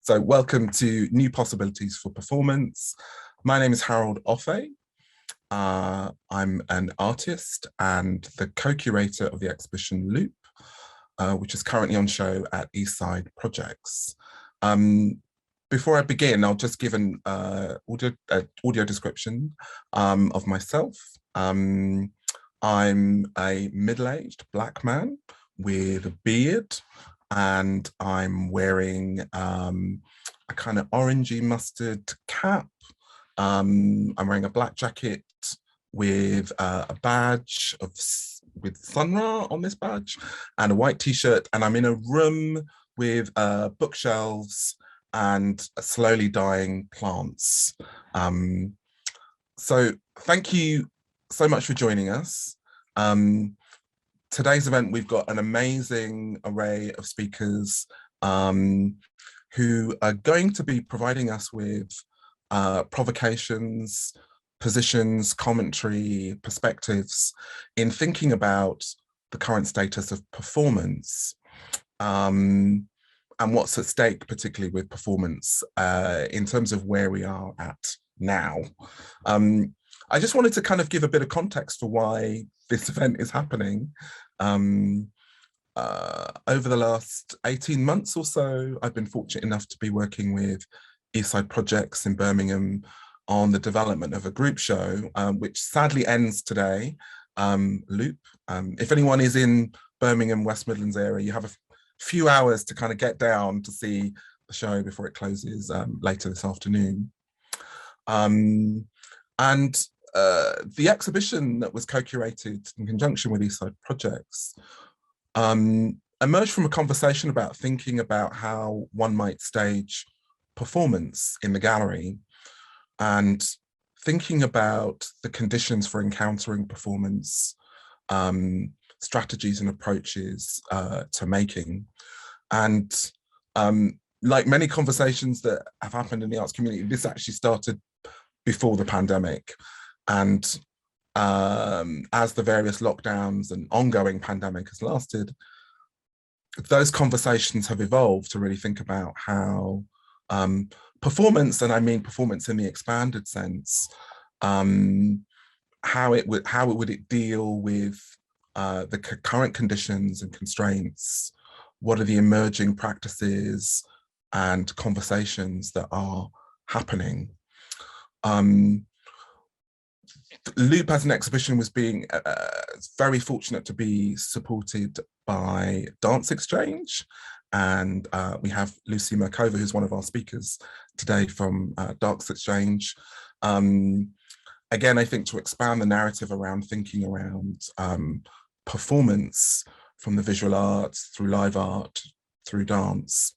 So welcome to New Possibilities for Performance. My name is Harold Offeh. I'm an artist and the co-curator of the exhibition Loop, which is currently on show at Eastside Projects. Before I begin, I'll just give an audio description of myself. I'm a middle-aged Black man with a beard, and I'm wearing a kind of orangey mustard cap. I'm wearing a black jacket with a badge with Sun Ra on this badge, and a white t-shirt, and I'm in a room with bookshelves and slowly dying plants. So thank you so much for joining us. Today's event, we've got an amazing array of speakers who are going to be providing us with provocations, positions, commentary, perspectives in thinking about the current status of performance and what's at stake, particularly with performance in terms of where we are at now. I just wanted to kind of give a bit of context for why this event is happening. Over the last 18 months or so, I've been fortunate enough to be working with Eastside Projects in Birmingham on the development of a group show, which sadly ends today, Loop. If anyone is in Birmingham, West Midlands area, you have a few hours to kind of get down to see the show before it closes later this afternoon. The exhibition that was co-curated in conjunction with Eastside Projects emerged from a conversation about thinking about how one might stage performance in the gallery and thinking about the conditions for encountering performance, strategies and approaches to making. And like many conversations that have happened in the arts community, this actually started before the pandemic. And as the various lockdowns and ongoing pandemic has lasted, those conversations have evolved to really think about how performance, and I mean performance in the expanded sense, how it would deal with the current conditions and constraints. What are the emerging practices and conversations that are happening? Loop as an exhibition was being very fortunate to be supported by DanceXchange, and we have Lucie Mirkova, who's one of our speakers today from DanceXchange. Again, I think to expand the narrative around thinking around performance from the visual arts, through live art, through dance.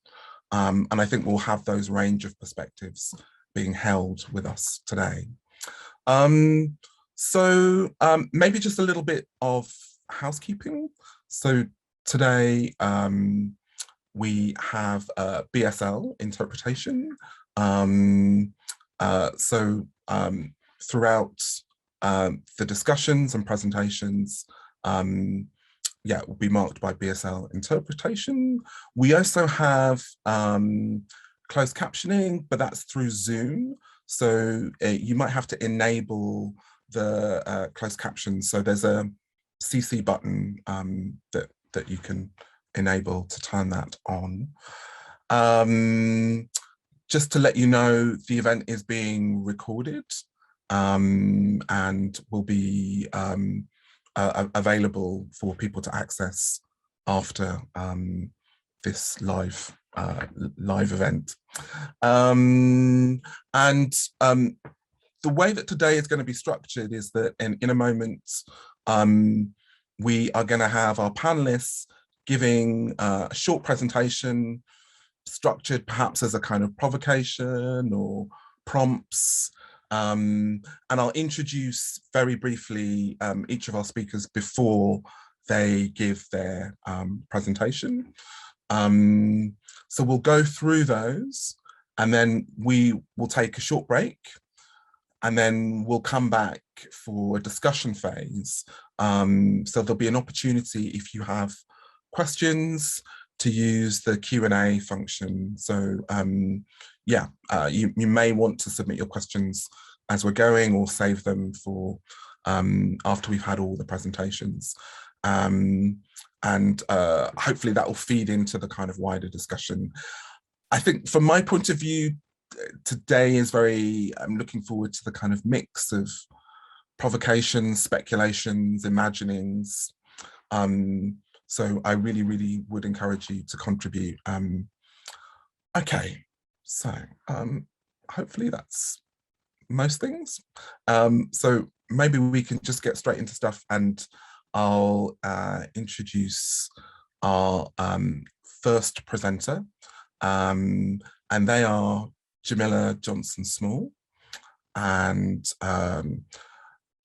And I think we'll have those range of perspectives being held with us today. Maybe just a little bit of housekeeping. So today we have BSL interpretation. Throughout the discussions and presentations, will be marked by BSL interpretation. We also have closed captioning, but that's through Zoom. So you might have to enable the closed captions. So there's a CC button that you can enable to turn that on. Just to let you know, the event is being recorded and will be available for people to access after this live event. The way that today is going to be structured is that in a moment, we are going to have our panelists giving a short presentation structured perhaps as a kind of provocation or prompts. And I'll introduce very briefly each of our speakers before they give their presentation. So we'll go through those, and then we will take a short break, and then we'll come back for a discussion phase. So there'll be an opportunity, if you have questions, to use the Q&A function. So yeah, you may want to submit your questions as we're going, or save them for after we've had all the presentations. And hopefully that will feed into the kind of wider discussion. I think from my point of view, today is I'm looking forward to the kind of mix of provocations, speculations, imaginings. So I really, really would encourage you to contribute. Okay, so hopefully that's most things. So maybe we can just get straight into stuff, and I'll introduce our first presenter, and they are Jamila Johnson-Small. And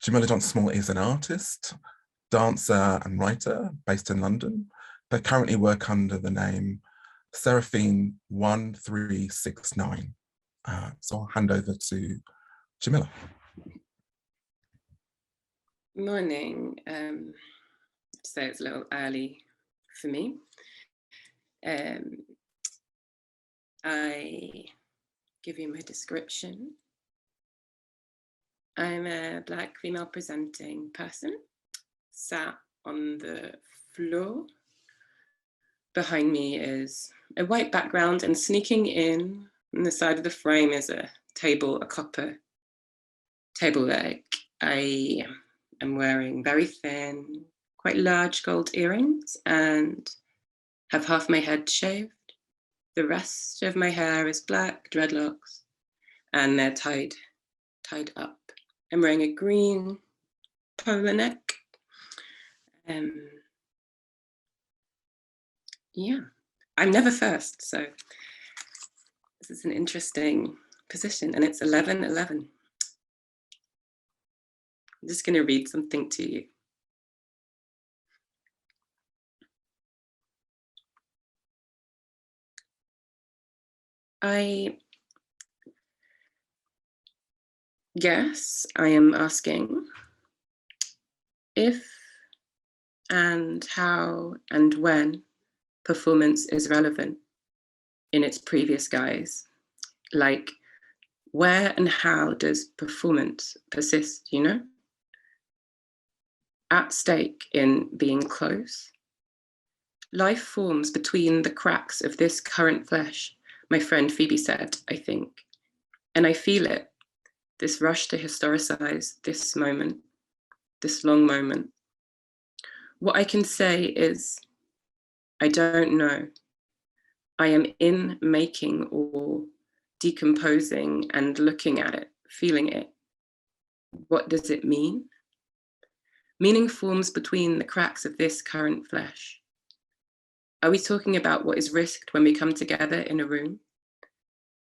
Jamila Johnson-Small is an artist, dancer and writer based in London. They currently work under the name Seraphine 1369. So I'll hand over to Jamila. Morning. So it's a little early for me. I give you my description. I'm a Black female presenting person, sat on the floor. Behind me is a white background, and sneaking in on the side of the frame is a table, a copper table leg. I am wearing very thin, quite large gold earrings and have half my head shaved. The rest of my hair is black dreadlocks, and they're tied up. I'm wearing a green polo neck. Yeah, I'm never first, so this is an interesting position, and it's 11:11. I'm just going to read something to you. I guess I am asking if and how and when performance is relevant in its previous guise. Like, where and how does performance persist, you know? At stake in being close. Life forms between the cracks of this current flesh, my friend Phoebe said, I think. And I feel it, this rush to historicize this moment, this long moment. What I can say is, I don't know. I am in making or decomposing and looking at it, feeling it. What does it mean? Meaning forms between the cracks of this current flesh. Are we talking about what is risked when we come together in a room?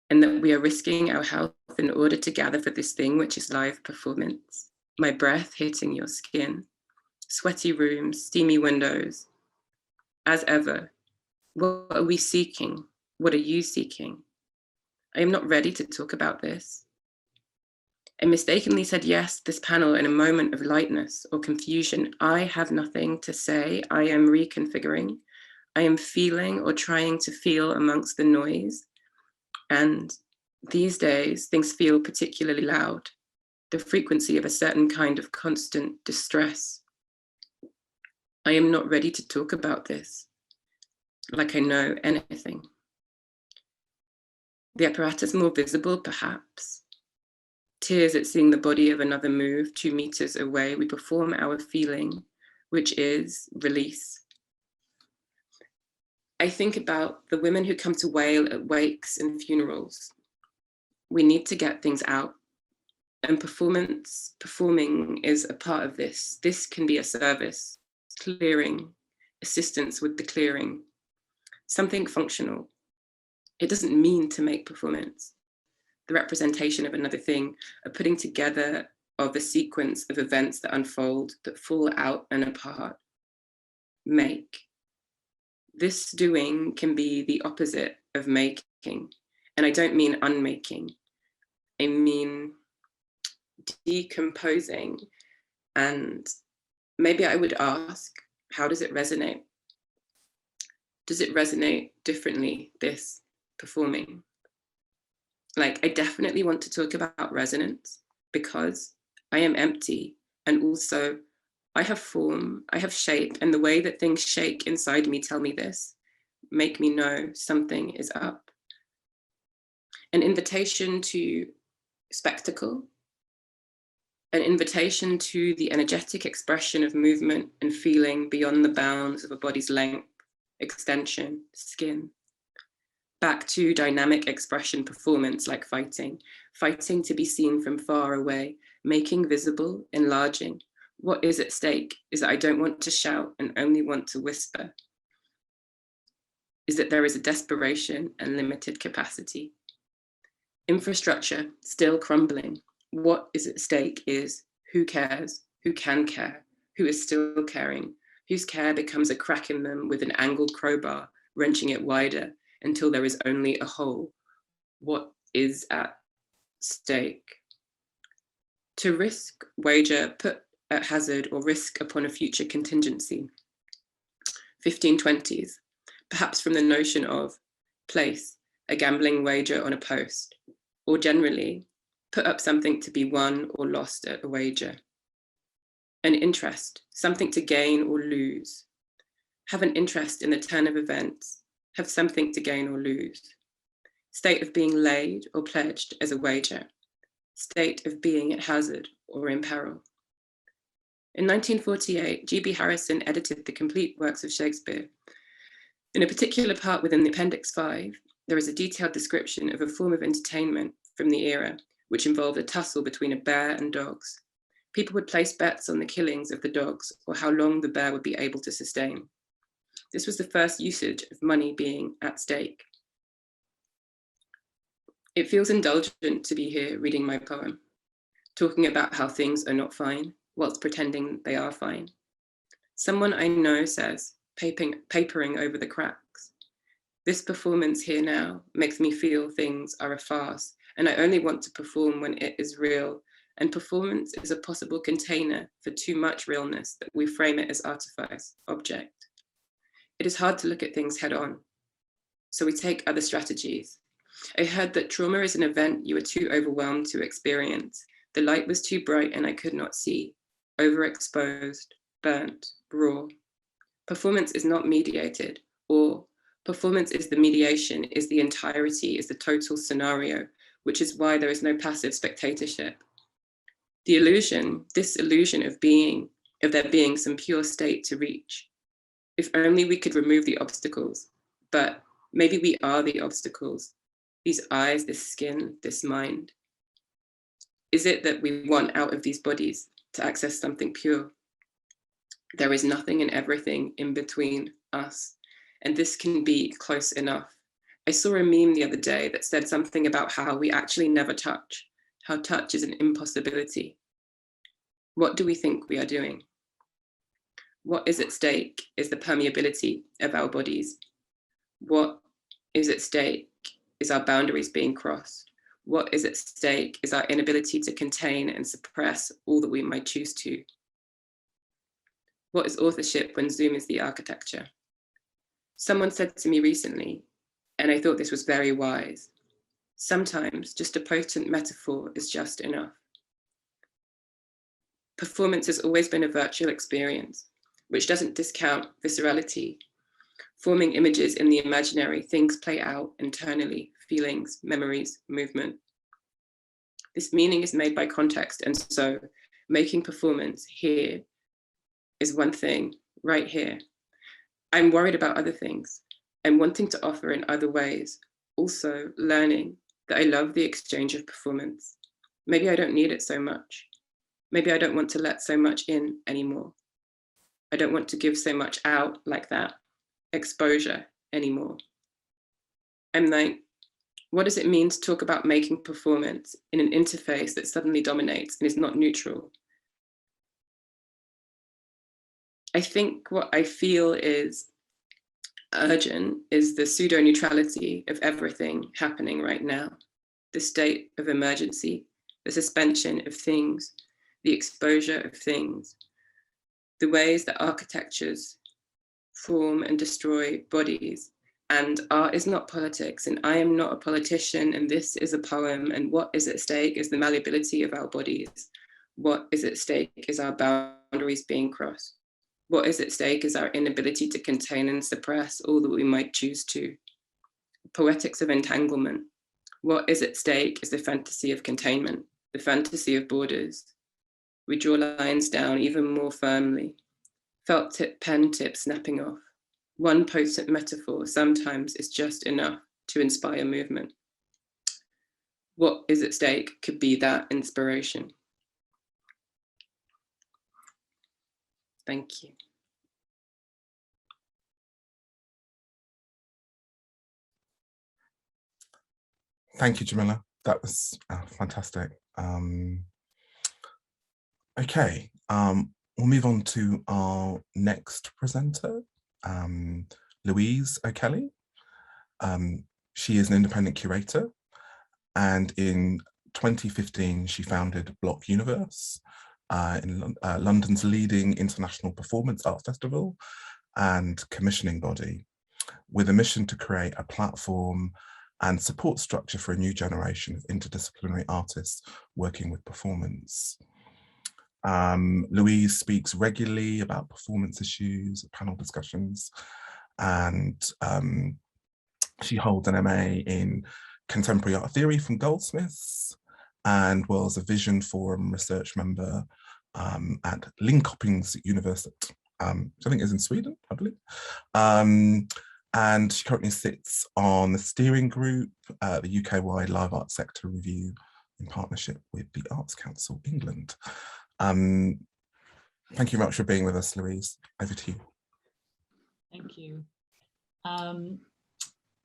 And that we are risking our health in order to gather for this thing which is live performance? My breath hitting your skin, sweaty rooms, steamy windows. As ever, what are we seeking? What are you seeking? I am not ready to talk about this. I mistakenly said yes to this panel in a moment of lightness or confusion. I have nothing to say. I am reconfiguring. I am feeling or trying to feel amongst the noise. And these days, things feel particularly loud. The frequency of a certain kind of constant distress. I am not ready to talk about this, like I know anything. The apparatus more visible, perhaps. Tears at seeing the body of another move 2 meters away. We perform our feeling, which is release. I think about the women who come to wail at wakes and funerals. We need to get things out. And performing is a part of this. This can be a service, clearing, assistance with the clearing, something functional. It doesn't mean to make performance. The representation of another thing, a putting together of a sequence of events that unfold, that fall out and apart. Make. This doing can be the opposite of making. And I don't mean unmaking. I mean decomposing. And maybe I would ask, how does it resonate? Does it resonate differently, this performing? Like, I definitely want to talk about resonance because I am empty, and also I have form, I have shape, and the way that things shake inside me tell me this, make me know something is up. An invitation to spectacle, an invitation to the energetic expression of movement and feeling beyond the bounds of a body's length, extension, skin. Back to dynamic expression performance like fighting, fighting to be seen from far away, making visible, enlarging. What is at stake is that I don't want to shout and only want to whisper. Is that there is a desperation and limited capacity. Infrastructure still crumbling. What is at stake is who cares, who can care, who is still caring, whose care becomes a crack in them with an angled crowbar, wrenching it wider until there is only a hole. What is at stake? To risk, wager, put at hazard, or risk upon a future contingency. 1520s, perhaps from the notion of place, a gambling wager on a post, or generally, put up something to be won or lost at a wager. An interest, something to gain or lose. Have an interest in the turn of events, have something to gain or lose. State of being laid or pledged as a wager. State of being at hazard or in peril. In 1948, G.B. Harrison edited the complete works of Shakespeare. In a particular part within the Appendix 5, there is a detailed description of a form of entertainment from the era, which involved a tussle between a bear and dogs. People would place bets on the killings of the dogs or how long the bear would be able to sustain. This was the first usage of money being at stake. It feels indulgent to be here reading my poem, talking about how things are not fine, whilst pretending they are fine. Someone I know says, papering over the cracks. This performance here now makes me feel things are a farce, and I only want to perform when it is real, and performance is a possible container for too much realness that we frame it as artifice, object. It is hard to look at things head on, so we take other strategies. I heard that trauma is an event you are too overwhelmed to experience. The light was too bright and I could not see. Overexposed, burnt, raw. Performance is not mediated, or performance is the mediation, is the entirety, is the total scenario, which is why there is no passive spectatorship. The illusion, this illusion of being, of there being some pure state to reach. If only we could remove the obstacles, but maybe we are the obstacles. These eyes, this skin, this mind. Is it that we want out of these bodies to access something pure? There is nothing and everything in between us, and this can be close enough. I saw a meme the other day that said something about how we actually never touch, how touch is an impossibility. What do we think we are doing? What is at stake is the permeability of our bodies. What is at stake is our boundaries being crossed. What is at stake is our inability to contain and suppress all that we might choose to. What is authorship when Zoom is the architecture? Someone said to me recently, and I thought this was very wise, sometimes just a potent metaphor is just enough. Performance has always been a virtual experience, which doesn't discount viscerality. Forming images in the imaginary, things play out internally, feelings, memories, movement. This meaning is made by context, and so making performance here is one thing, right here. I'm worried about other things. I'm wanting to offer in other ways, also learning that I love the exchange of performance. Maybe I don't need it so much. Maybe I don't want to let so much in anymore. I don't want to give so much out like that, exposure anymore. I'm like, what does it mean to talk about making performance in an interface that suddenly dominates and is not neutral? I think what I feel is urgent is the pseudo-neutrality of everything happening right now, the state of emergency, the suspension of things, the exposure of things, the ways that architectures form and destroy bodies. And art is not politics, and I am not a politician, and this is a poem, and what is at stake is the malleability of our bodies. What is at stake is our boundaries being crossed. What is at stake is our inability to contain and suppress all that we might choose to. Poetics of entanglement. What is at stake is the fantasy of containment, the fantasy of borders. We draw lines down even more firmly, felt tip pen tip snapping off. One potent metaphor sometimes is just enough to inspire movement. What is at stake could be that inspiration. Thank you. Thank you, Jamila. That was fantastic. Okay, we'll move on to our next presenter, Louise O'Kelly. She is an independent curator, and in 2015, she founded Block Universe, in London's leading international performance art festival and commissioning body, with a mission to create a platform and support structure for a new generation of interdisciplinary artists working with performance. Louise speaks regularly about performance issues, panel discussions, and she holds an MA in Contemporary Art Theory from Goldsmiths, and was a Vision Forum research member at Linköpings University, which I think is in Sweden, I believe. And she currently sits on the steering group, the UK-wide Live Art Sector Review, in partnership with the Arts Council England. Thank you very much for being with us, Louise. Over to you. Thank you.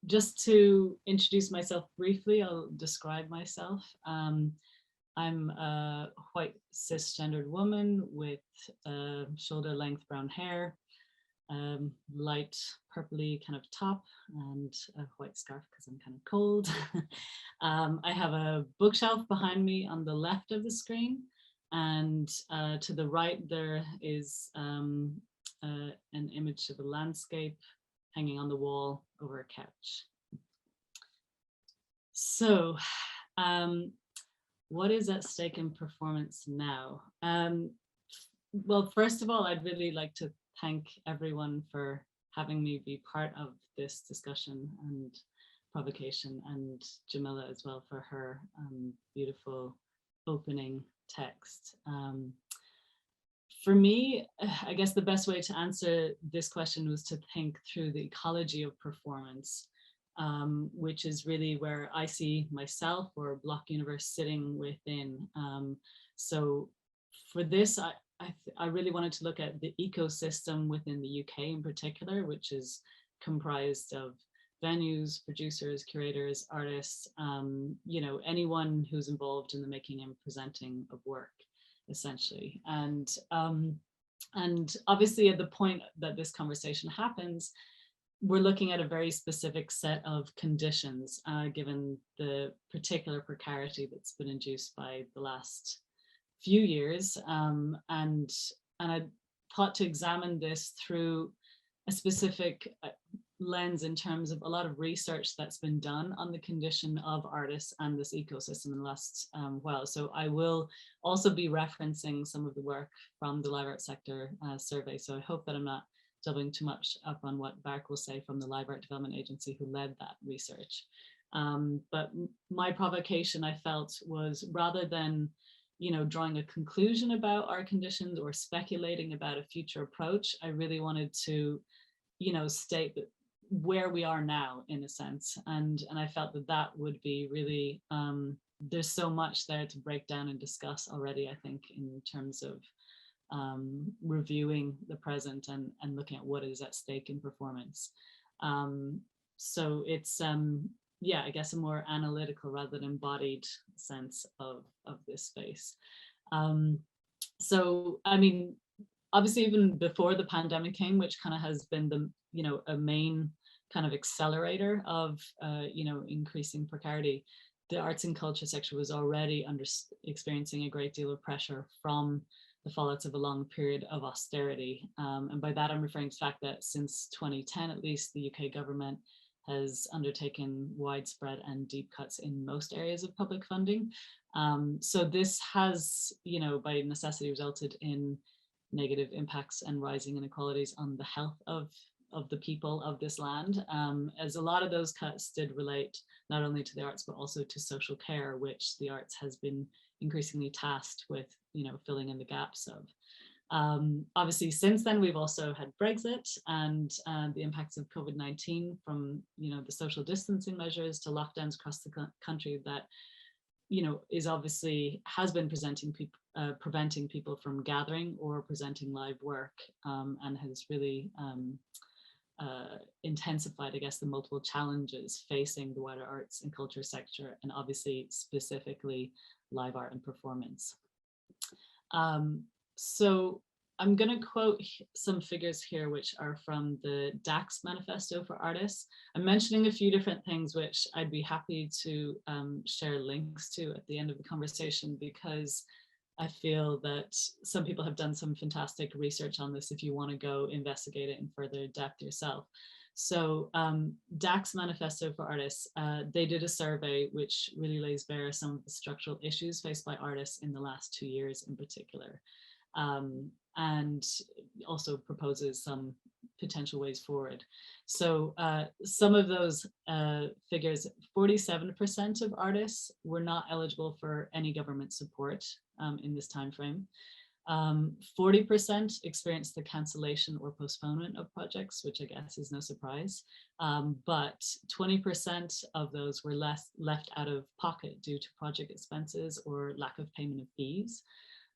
Just to introduce myself briefly, I'll describe myself. I'm a white cisgendered woman with shoulder-length brown hair, light purpley kind of top, and a white scarf because I'm kind of cold. I have a bookshelf behind me on the left of the screen, and to the right there is an image of a landscape hanging on the wall over a couch. So what is at stake in performance now? Well, first of all, I'd really like to thank everyone for having me be part of this discussion and provocation, and Jamila as well for her beautiful opening text. For me, I guess the best way to answer this question was to think through the ecology of performance, which is really where I see myself or Block Universe sitting within. So for this, I really wanted to look at the ecosystem within the UK in particular, which is comprised of venues, producers, curators, artists, you know, anyone who's involved in the making and presenting of work, essentially. And obviously at the point that this conversation happens, we're looking at a very specific set of conditions, given the particular precarity that's been induced by the last few years. And I thought to examine this through a specific lens in terms of a lot of research that's been done on the condition of artists and this ecosystem in the last while. So I will also be referencing some of the work from the Live Art Sector survey. So I hope that I'm not doubling too much up on what Barak will say from the Live Art Development Agency who led that research. But my provocation, I felt, was rather than, you know, drawing a conclusion about our conditions or speculating about a future approach, I really wanted to, you know, state that where we are now, in a sense, and I felt that that would be really, there's so much there to break down and discuss already, I think, in terms of reviewing the present and looking at what is at stake in performance. So it's, yeah, I guess a more analytical rather than embodied sense of this space. So, I mean, obviously, even before the pandemic came, which kind of has been the, you know, a main kind of accelerator of, you know, increasing precarity, the arts and culture sector was already experiencing a great deal of pressure from the fallouts of a long period of austerity. And by that, I'm referring to the fact that since 2010, at least, the UK government has undertaken widespread and deep cuts in most areas of public funding. So this has, by necessity resulted in negative impacts and rising inequalities on the health of the people of this land, as a lot of those cuts did relate not only to the arts, but also to social care, which the arts has been increasingly tasked with, filling in the gaps of. Obviously, since then, we've also had Brexit and the impacts of COVID-19, from the social distancing measures to lockdowns across the country that is obviously has been preventing people from gathering or presenting live work, and has really intensified, I guess, the multiple challenges facing the wider arts and culture sector, and obviously specifically live art and performance. So I'm going to quote some figures here, which are from the DAX Manifesto for Artists. I'm mentioning a few different things, which I'd be happy to share links to at the end of the conversation, because I feel that some people have done some fantastic research on this if you want to go investigate it in further depth yourself. So DAX Manifesto for Artists, they did a survey which really lays bare some of the structural issues faced by artists in the last 2 years in particular, and also proposes some potential ways forward. So some of those figures: 47% of artists were not eligible for any government support in this time frame. 40% experienced the cancellation or postponement of projects, which I guess is no surprise. But 20% of those were left out of pocket due to project expenses or lack of payment of fees.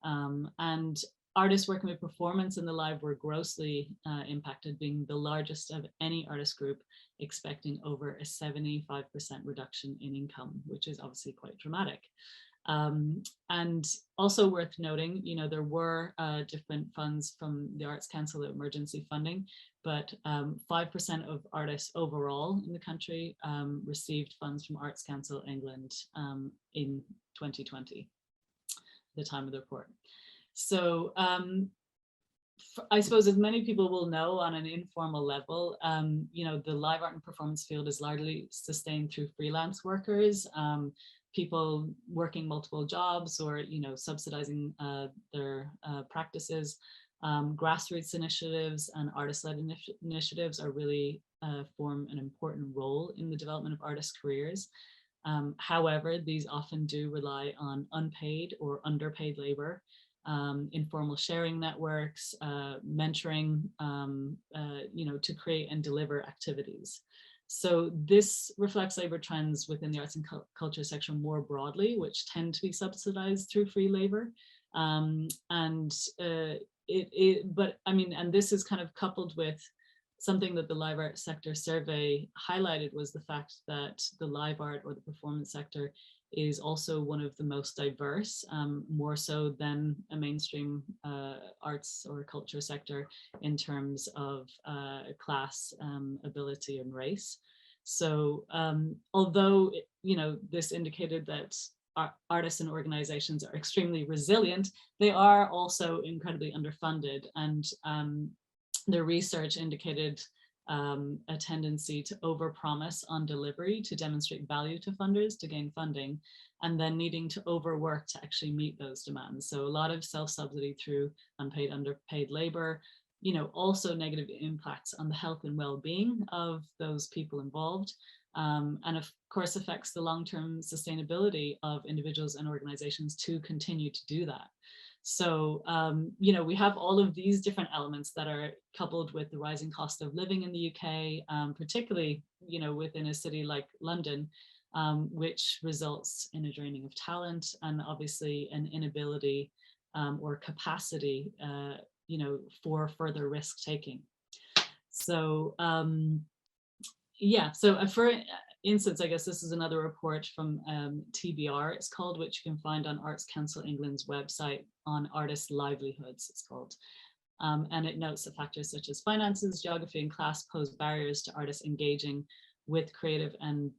And artists working with performance in the live were grossly impacted, being the largest of any artist group, expecting over a 75% reduction in income, which is obviously quite dramatic. And also worth noting, there were different funds from the Arts Council emergency funding, but 5% of artists overall in the country received funds from Arts Council England in 2020, the time of the report. So I suppose, as many people will know on an informal level, the live art and performance field is largely sustained through freelance workers, people working multiple jobs or, subsidizing their practices. Grassroots initiatives and artist-led initiatives are really form an important role in the development of artists' careers. However, these often do rely on unpaid or underpaid labor, informal sharing networks, mentoring, to create and deliver activities. So this reflects labor trends within the arts and culture sector more broadly, which tend to be subsidized through free labor. But this is kind of coupled with something that the live art sector survey highlighted, was the fact that the live art or the performance sector is also one of the most diverse, more so than a mainstream arts or culture sector in terms of class, ability, and race. So although, this indicated that artists and organizations are extremely resilient, they are also incredibly underfunded, and the research indicated a tendency to overpromise on delivery to demonstrate value to funders to gain funding, and then needing to overwork to actually meet those demands. So a lot of self-subsidy through unpaid, underpaid labor, also negative impacts on the health and well-being of those people involved, and of course affects the long-term sustainability of individuals and organizations to continue to do that. So, we have all of these different elements that are coupled with the rising cost of living in the UK, particularly, within a city like London, which results in a draining of talent and obviously an inability or capacity, for further risk taking. So, so for instance, I guess this is another report from TBR, it's called, which you can find on Arts Council England's website on artist livelihoods, it's called. And it notes that factors such as finances, geography, and class pose barriers to artists engaging with creative and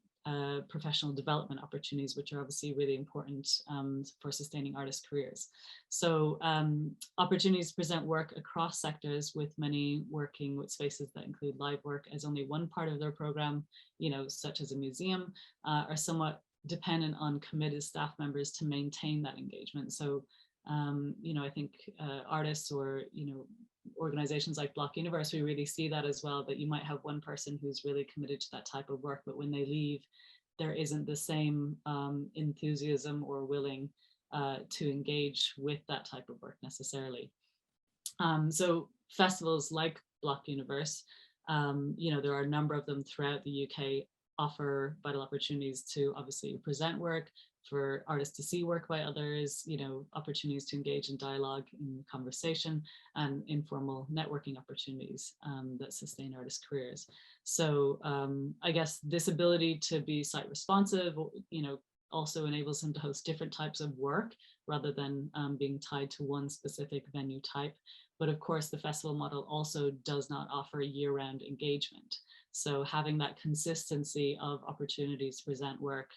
professional development opportunities, which are obviously really important for sustaining artist careers. So opportunities to present work across sectors, with many working with spaces that include live work as only one part of their program, such as a museum, are somewhat dependent on committed staff members to maintain that engagement. So I think artists or organizations like Block Universe, we really see that as well, that you might have one person who's really committed to that type of work, but when they leave, there isn't the same enthusiasm or willing to engage with that type of work necessarily. So festivals like Block Universe, there are a number of them throughout the UK, offer vital opportunities to obviously present work, for artists to see work by others, opportunities to engage in dialogue, in conversation, and informal networking opportunities that sustain artist careers. So I guess this ability to be site responsive, also enables them to host different types of work rather than being tied to one specific venue type. But of course, the festival model also does not offer year-round engagement. So having that consistency of opportunities to present work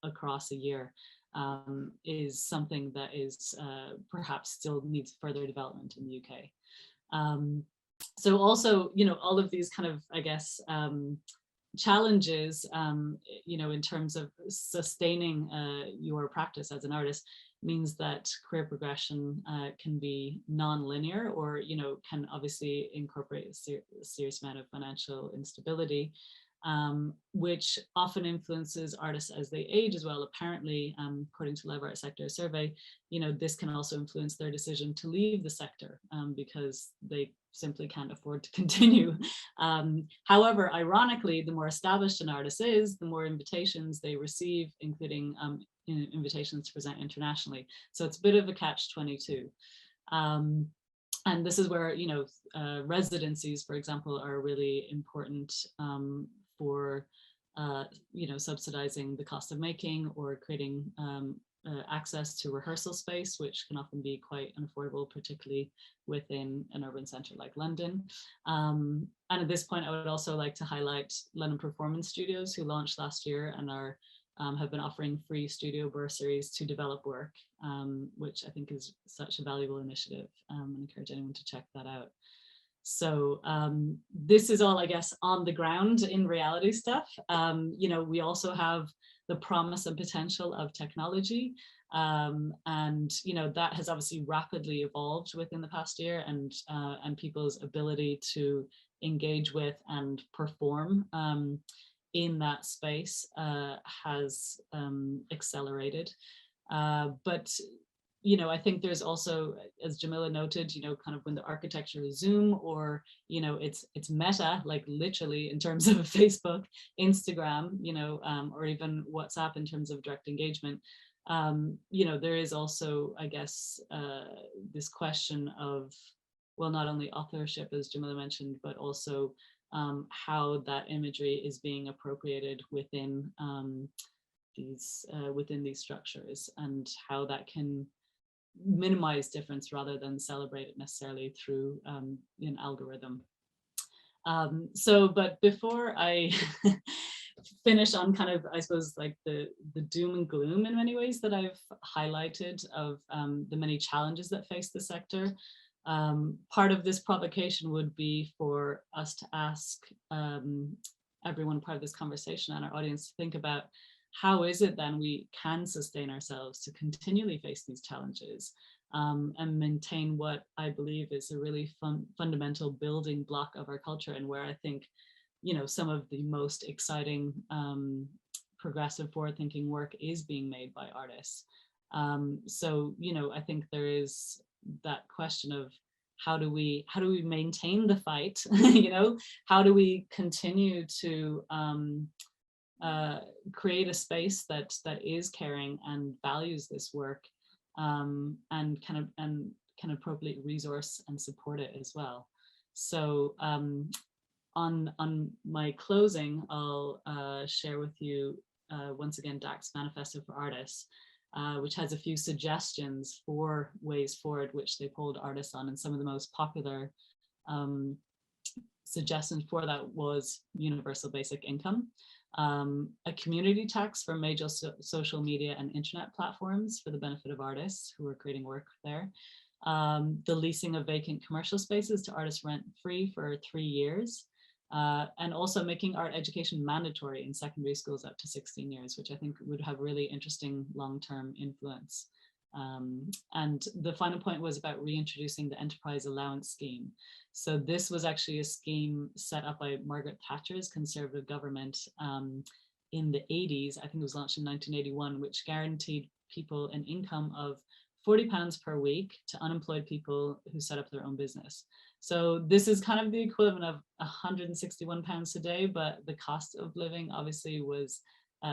across a year is something that is perhaps still needs further development in the UK. So also, all of these kind of, I guess, challenges, in terms of sustaining your practice as an artist, means that career progression can be non-linear, or can obviously incorporate a serious amount of financial instability, which often influences artists as they age as well. Apparently, according to Live Art Sector Survey, this can also influence their decision to leave the sector because they simply can't afford to continue. However, ironically, the more established an artist is, the more invitations they receive, including invitations to present internationally. So it's a bit of a catch-22. And this is where, residencies, for example, are really important for, subsidizing the cost of making, or creating access to rehearsal space, which can often be quite unaffordable, particularly within an urban centre like London. And at this point, I would also like to highlight London Performance Studios, who launched last year and have been offering free studio bursaries to develop work, which I think is such a valuable initiative, and encourage anyone to check that out. So this is all, I guess, on the ground in reality stuff. We also have the promise and potential of technology, and that has obviously rapidly evolved within the past year, and people's ability to engage with and perform in that space has accelerated. But I think there's also, as Jamila noted, kind of when the architecture is Zoom, or it's meta, like literally in terms of Facebook, Instagram, or even WhatsApp in terms of direct engagement, there is also, I guess, this question of, well, not only authorship, as Jamila mentioned, but also how that imagery is being appropriated within these structures, and how that can minimize difference rather than celebrate it necessarily through an algorithm. But before I finish on kind of, I suppose, like the doom and gloom in many ways that I've highlighted of the many challenges that face the sector, part of this provocation would be for us to ask everyone part of this conversation and our audience to think about, how is it then we can sustain ourselves to continually face these challenges and maintain what I believe is a really fundamental building block of our culture, and where I think, some of the most exciting progressive forward-thinking work is being made by artists. So, I think there is that question of, how do we maintain the fight? How do we continue to create a space that is caring and values this work, and can appropriately resource and support it as well. So on my closing, I'll share with you once again DAC's Manifesto for Artists, which has a few suggestions for ways forward, which they polled artists on, and some of the most popular suggestions for that was universal basic income. a community tax for major social media and internet platforms for the benefit of artists who are creating work there, the leasing of vacant commercial spaces to artists rent-free for 3 years, and also making art education mandatory in secondary schools up to 16 years, which I think would have really interesting long-term influence. And the final point was about reintroducing the enterprise allowance scheme. So this was actually a scheme set up by Margaret Thatcher's Conservative government in the 80s. I think it was launched in 1981, which guaranteed people an income of £40 per week to unemployed people who set up their own business. So this is kind of the equivalent of £161 a day, but the cost of living obviously was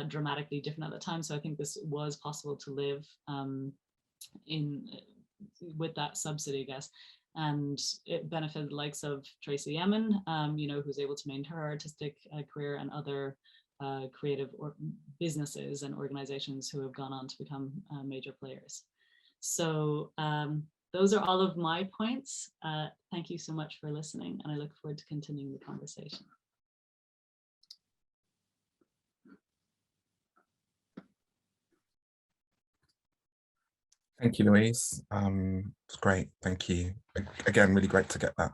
dramatically different at the time. So I think this was possible to live with that subsidy, I guess. And it benefited the likes of Tracy Emin, you know, who's able to maintain her artistic career, and other creative businesses and organizations who have gone on to become major players. So those are all of my points. Thank you so much for listening, and I look forward to continuing the conversation. Thank you, Louise. It's great. Thank you. Again, really great to get that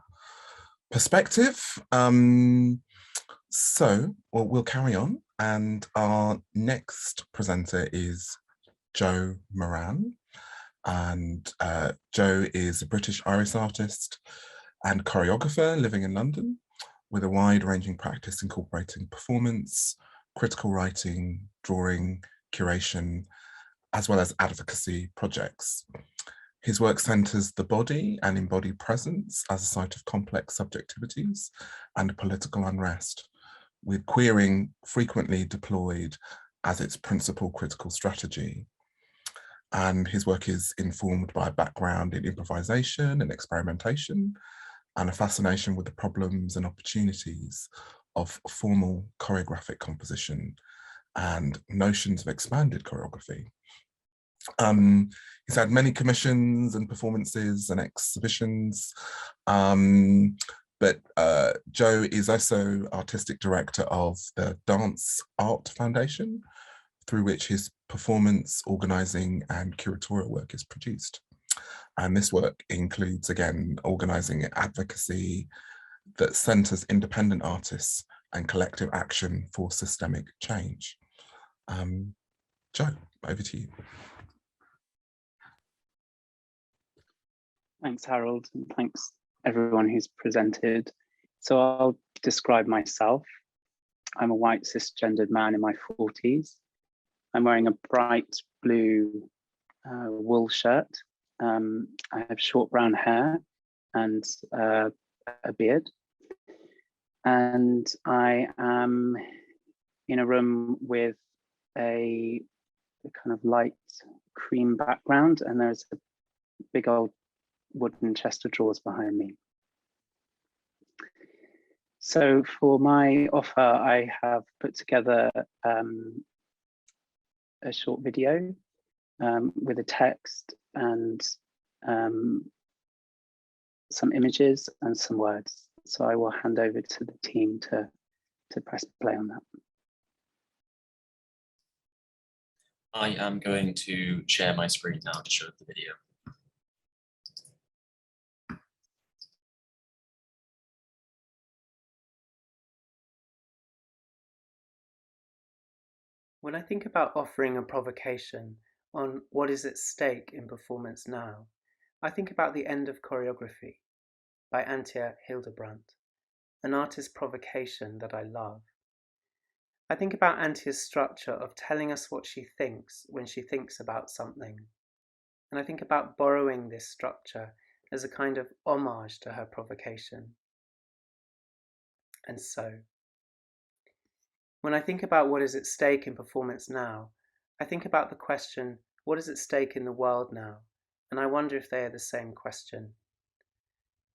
perspective. So we'll carry on. And our next presenter is Jo Moran. And Jo is a British-Irish artist and choreographer living in London with a wide-ranging practice incorporating performance, critical writing, drawing, curation, as well as advocacy projects. His work centers the body and embodied presence as a site of complex subjectivities and political unrest, with queering frequently deployed as its principal critical strategy. And his work is informed by a background in improvisation and experimentation, and a fascination with the problems and opportunities of formal choreographic composition and notions of expanded choreography. He's had many commissions and performances and exhibitions, but Jo is also artistic director of the Dance Art Foundation, through which his performance, organizing and curatorial work is produced. And this work includes, again, organizing advocacy that centers independent artists and collective action for systemic change. Jo, over to you. Thanks, Harold, and thanks everyone who's presented. So I'll describe myself. I'm a white cisgendered man in my 40s. I'm wearing a bright blue wool shirt. I have short brown hair and a beard. And I am in a room with a kind of light cream background, and there's a big old wooden chest of drawers behind me. So for my offer, I have put together a short video with a text and some images and some words. So I will hand over to the team to press play on that. I am going to share my screen now to show the video. When I think about offering a provocation on what is at stake in performance now, I think about The End of Choreography by Antje Hildebrandt, an artist's provocation that I love. I think about Antje's structure of telling us what she thinks when she thinks about something. And I think about borrowing this structure as a kind of homage to her provocation. And so, when I think about what is at stake in performance now, I think about the question, what is at stake in the world now? And I wonder if they are the same question.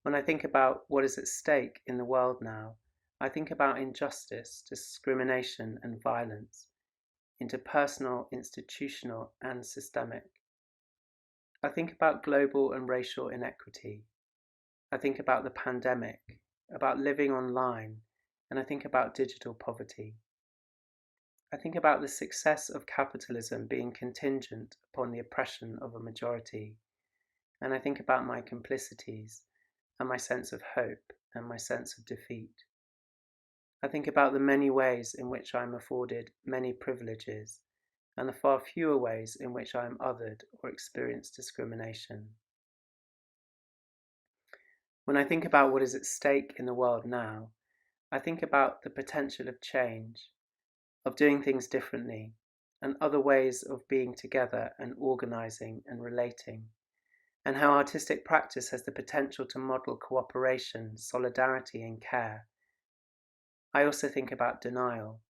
When I think about what is at stake in the world now, I think about injustice, discrimination, and violence, interpersonal, institutional, and systemic. I think about global and racial inequity. I think about the pandemic, about living online, and I think about digital poverty. I think about the success of capitalism being contingent upon the oppression of a majority, and I think about my complicities and my sense of hope and my sense of defeat. I think about the many ways in which I am afforded many privileges and the far fewer ways in which I am othered or experience discrimination. When I think about what is at stake in the world now, I think about the potential of change, of doing things differently, and other ways of being together and organising and relating, and how artistic practice has the potential to model cooperation, solidarity and care. I also think about denial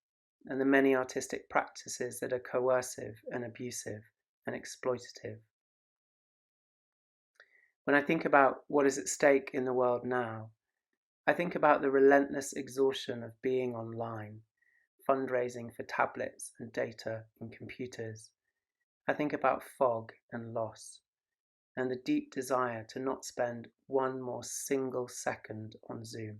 and the many artistic practices that are coercive and abusive and exploitative. When I think about what is at stake in the world now, I think about the relentless exhaustion of being online, fundraising for tablets and data and computers. I think about fog and loss, and the deep desire to not spend one more single second on Zoom.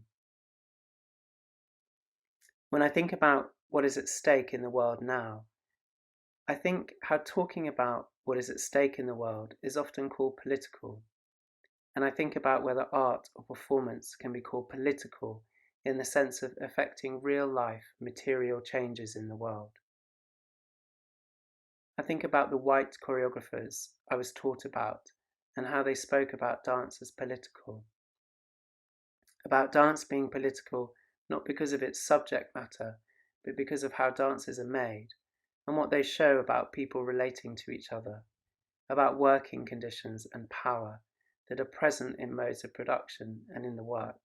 When I think about what is at stake in the world now, I think how talking about what is at stake in the world is often called political, and I think about whether art or performance can be called political in the sense of affecting real-life material changes in the world. I think about the white choreographers I was taught about and how they spoke about dance as political. About dance being political not because of its subject matter, but because of how dances are made and what they show about people relating to each other, about working conditions and power that are present in modes of production and in the work.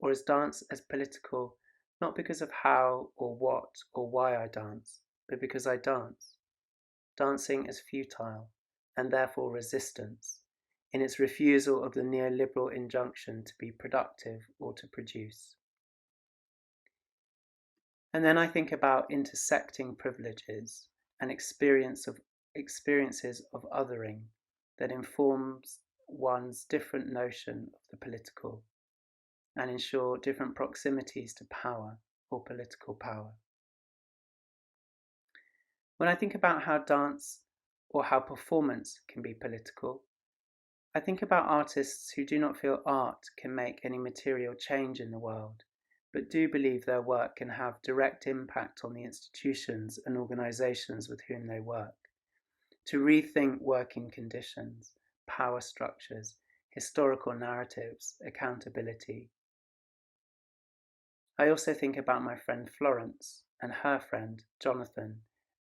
Or is dance as political not because of how or what or why I dance, but because I dance? Dancing as futile and therefore resistance in its refusal of the neoliberal injunction to be productive or to produce. And then I think about intersecting privileges and experiences of othering that informs one's different notion of the political and ensure different proximities to power or political power. When I think about how dance or how performance can be political, I think about artists who do not feel art can make any material change in the world, but do believe their work can have direct impact on the institutions and organisations with whom they work, to rethink working conditions, power structures, historical narratives, accountability. I also think about my friend Florence and her friend Jonathan,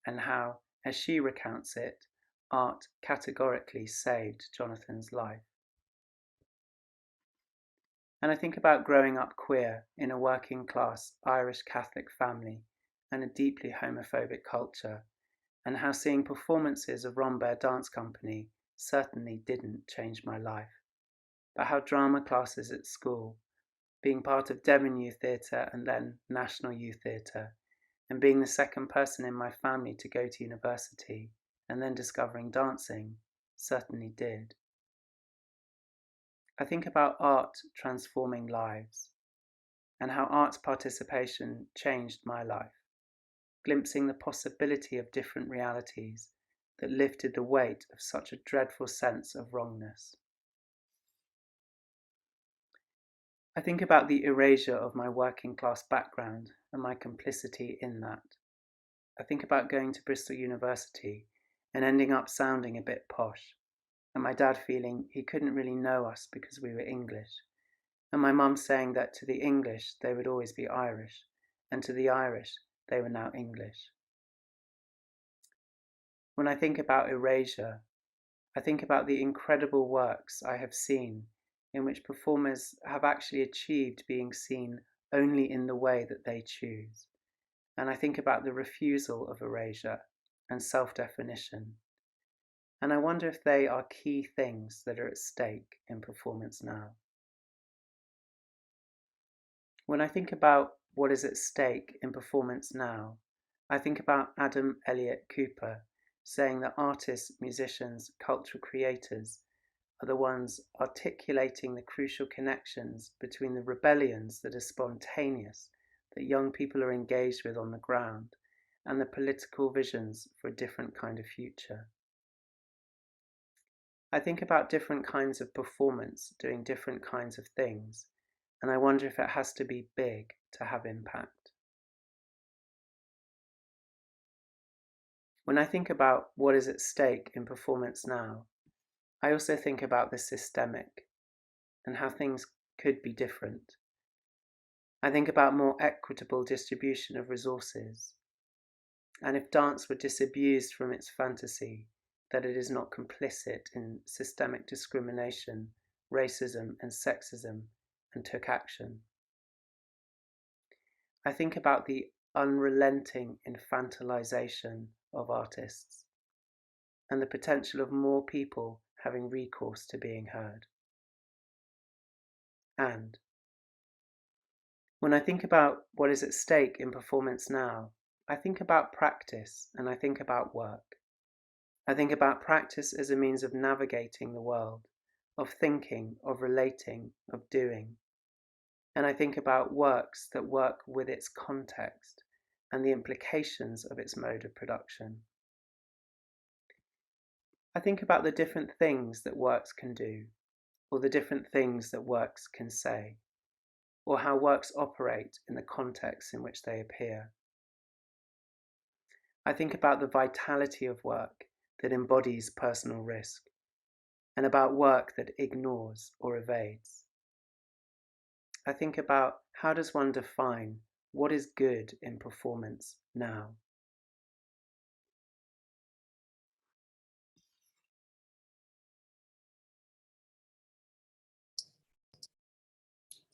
and how, as she recounts it, art categorically saved Jonathan's life. And I think about growing up queer in a working class Irish Catholic family and a deeply homophobic culture, and how seeing performances of Rambert Dance Company certainly didn't change my life, but how drama classes at school, being part of Devon Youth Theatre and then National Youth Theatre, and being the second person in my family to go to university and then discovering dancing certainly did. I think about art transforming lives and how arts participation changed my life, glimpsing the possibility of different realities that lifted the weight of such a dreadful sense of wrongness. I think about the erasure of my working class background and my complicity in that. I think about going to Bristol University and ending up sounding a bit posh, and my dad feeling he couldn't really know us because we were English, and my mum saying that to the English they would always be Irish, and to the Irish they were now English. When I think about erasure, I think about the incredible works I have seen in which performers have actually achieved being seen only in the way that they choose. And I think about the refusal of erasure and self-definition. And I wonder if they are key things that are at stake in performance now. When I think about what is at stake in performance now, I think about Adam Elliott Cooper saying that artists, musicians, cultural creators are the ones articulating the crucial connections between the rebellions that are spontaneous, that young people are engaged with on the ground, and the political visions for a different kind of future. I think about different kinds of performance doing different kinds of things, and I wonder if it has to be big to have impact. When I think about what is at stake in performance now, I also think about the systemic and how things could be different. I think about more equitable distribution of resources, and if dance were disabused from its fantasy that it is not complicit in systemic discrimination, racism and sexism, and took action. I think about the unrelenting infantilization of artists and the potential of more people having recourse to being heard. And when I think about what is at stake in performance now, I think about practice and I think about work. I think about practice as a means of navigating the world, of thinking, of relating, of doing. And I think about works that work with its context and the implications of its mode of production. I think about the different things that works can do, or the different things that works can say, or how works operate in the context in which they appear. I think about the vitality of work that embodies personal risk, and about work that ignores or evades. I think about how does one define what is good in performance now?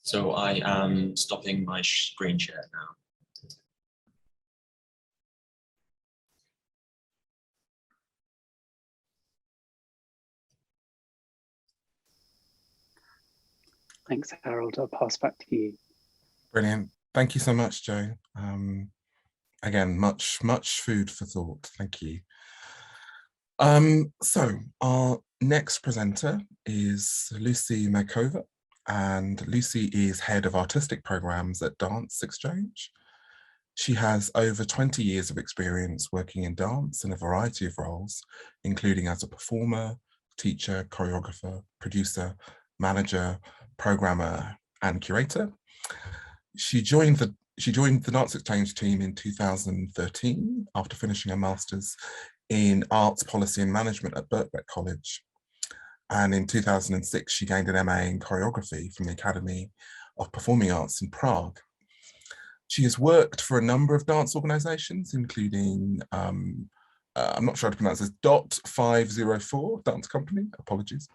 So I am stopping my screen share now. Thanks, Harold. I'll pass back to you. Brilliant. Thank you so much, Joe. Again, much food for thought. Thank you. So our next presenter is Lucie Mirkova, and Lucie is head of artistic programs at DanceXchange. She has over 20 years of experience working in dance in a variety of roles, including as a performer, teacher, choreographer, producer, manager, programmer, and curator. She joined the DanceXchange team in 2013 after finishing a master's in arts policy and management at Birkbeck College. And in 2006, she gained an MA in choreography from the Academy of Performing Arts in Prague. She has worked for a number of dance organizations, including, I'm not sure how to pronounce this, .504 dance company, apologies,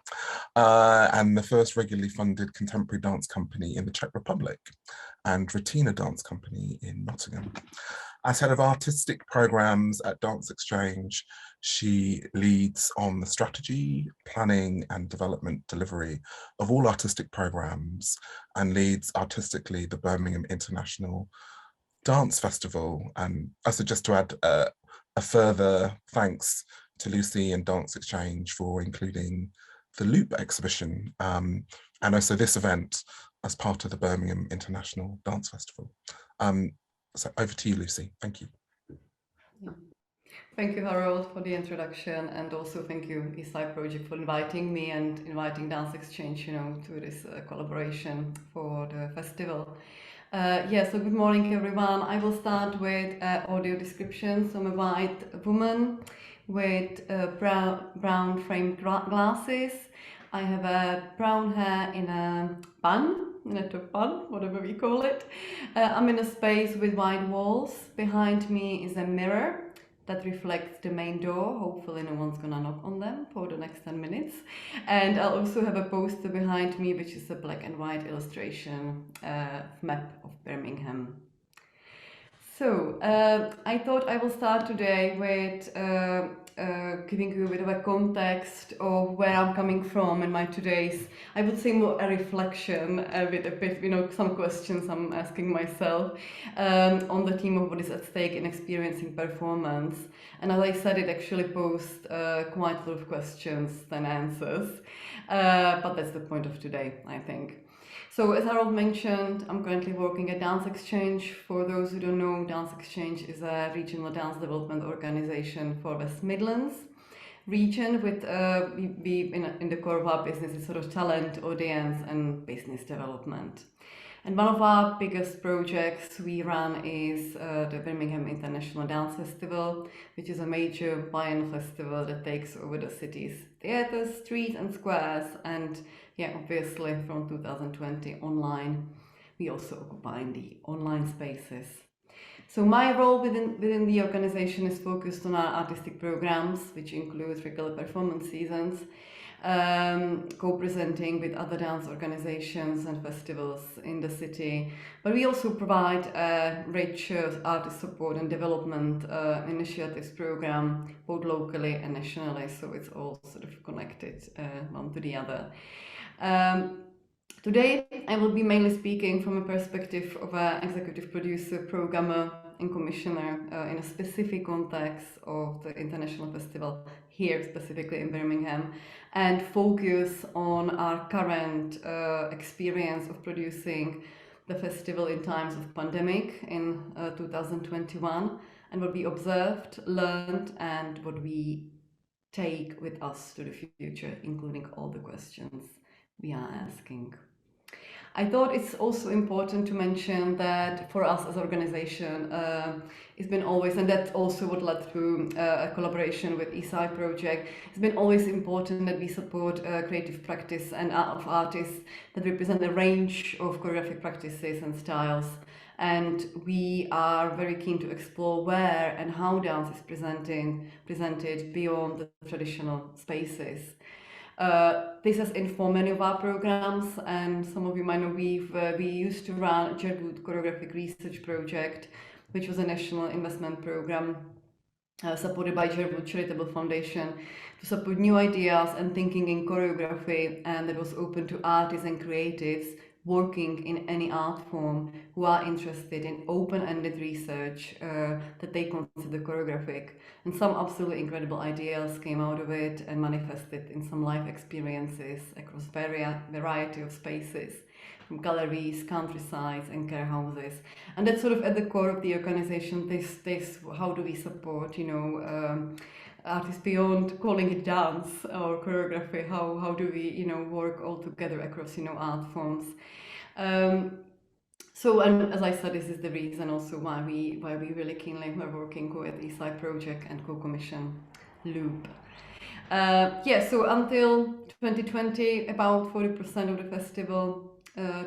and the first regularly funded contemporary dance company in the Czech Republic, and Retina Dance Company in Nottingham. As head of artistic programs at DanceXchange, she leads on the strategy, planning and development delivery of all artistic programs and leads artistically the Birmingham International Dance Festival. And also just to add a further thanks to Lucie and DanceXchange for including the Loop exhibition and also this event as part of the Birmingham International Dance Festival. So over to you, Lucie. Thank you. Yeah. Thank you, Harold, for the introduction, and also thank you, Eastside Project, for inviting me and inviting DanceXchange, to this collaboration for the festival. So good morning, everyone. I will start with audio description. So I'm a white woman with brown framed glasses. I have brown hair in a bun, in a top bun, whatever we call it. I'm in a space with white walls. Behind me is a mirror that reflects the main door. Hopefully no one's gonna knock on them for the next 10 minutes. And I'll also have a poster behind me, which is a black and white illustration map of Birmingham. So I thought I will start today with giving you a bit of a context of where I'm coming from in my today's, I would say, more a reflection with a bit, some questions I'm asking myself on the theme of what is at stake in experiencing performance. And as I said, it actually posed quite a lot of questions than answers, but that's the point of today, I think. So as Harold mentioned, I'm currently working at DanceXchange. For those who don't know, DanceXchange is a regional dance development organization for West Midlands region with we in the core of our business is sort of talent, audience and business development. And one of our biggest projects we run is the Birmingham International Dance Festival, which is a major biennial festival that takes over the city's theatres, streets and squares. And yeah, obviously from 2020 online, we also occupy the online spaces. So my role within the organization is focused on our artistic programs, which include regular performance seasons, co-presenting with other dance organizations and festivals in the city. But we also provide a rich artist support and development initiatives program, both locally and nationally, so it's all sort of connected one to the other. Today, I will be mainly speaking from a perspective of an executive producer, programmer, and commissioner in a specific context of the international festival here, specifically in Birmingham, and focus on our current experience of producing the festival in times of pandemic in 2021, and what we observed, learned, and what we take with us to the future, including all the questions we are asking. I thought it's also important to mention that for us as an organization, it's been always, and that's also what led to a collaboration with Eastside project, it's been always important that we support creative practice and of artists that represent a range of choreographic practices and styles. And we are very keen to explore where and how dance is presented beyond the traditional spaces. This has informed many of our programs, and some of you might know we used to run a Jerwood Choreographic Research Project, which was a national investment program supported by Jerwood Charitable Foundation to support new ideas and thinking in choreography, and that was open to artists and creatives working in any art form who are interested in open-ended research that they consider choreographic. And some absolutely incredible ideas came out of it and manifested in some live experiences across variety of spaces, from galleries, countrysides and care houses. And that's sort of at the core of the organization, this how do we support, artists beyond calling it dance or choreography, how do we, work all together across, art forms. So, and as I said, this is the reason also why we really keenly are working with Eastside Project and co-commission Loop. So until 2020, about 40% of the festival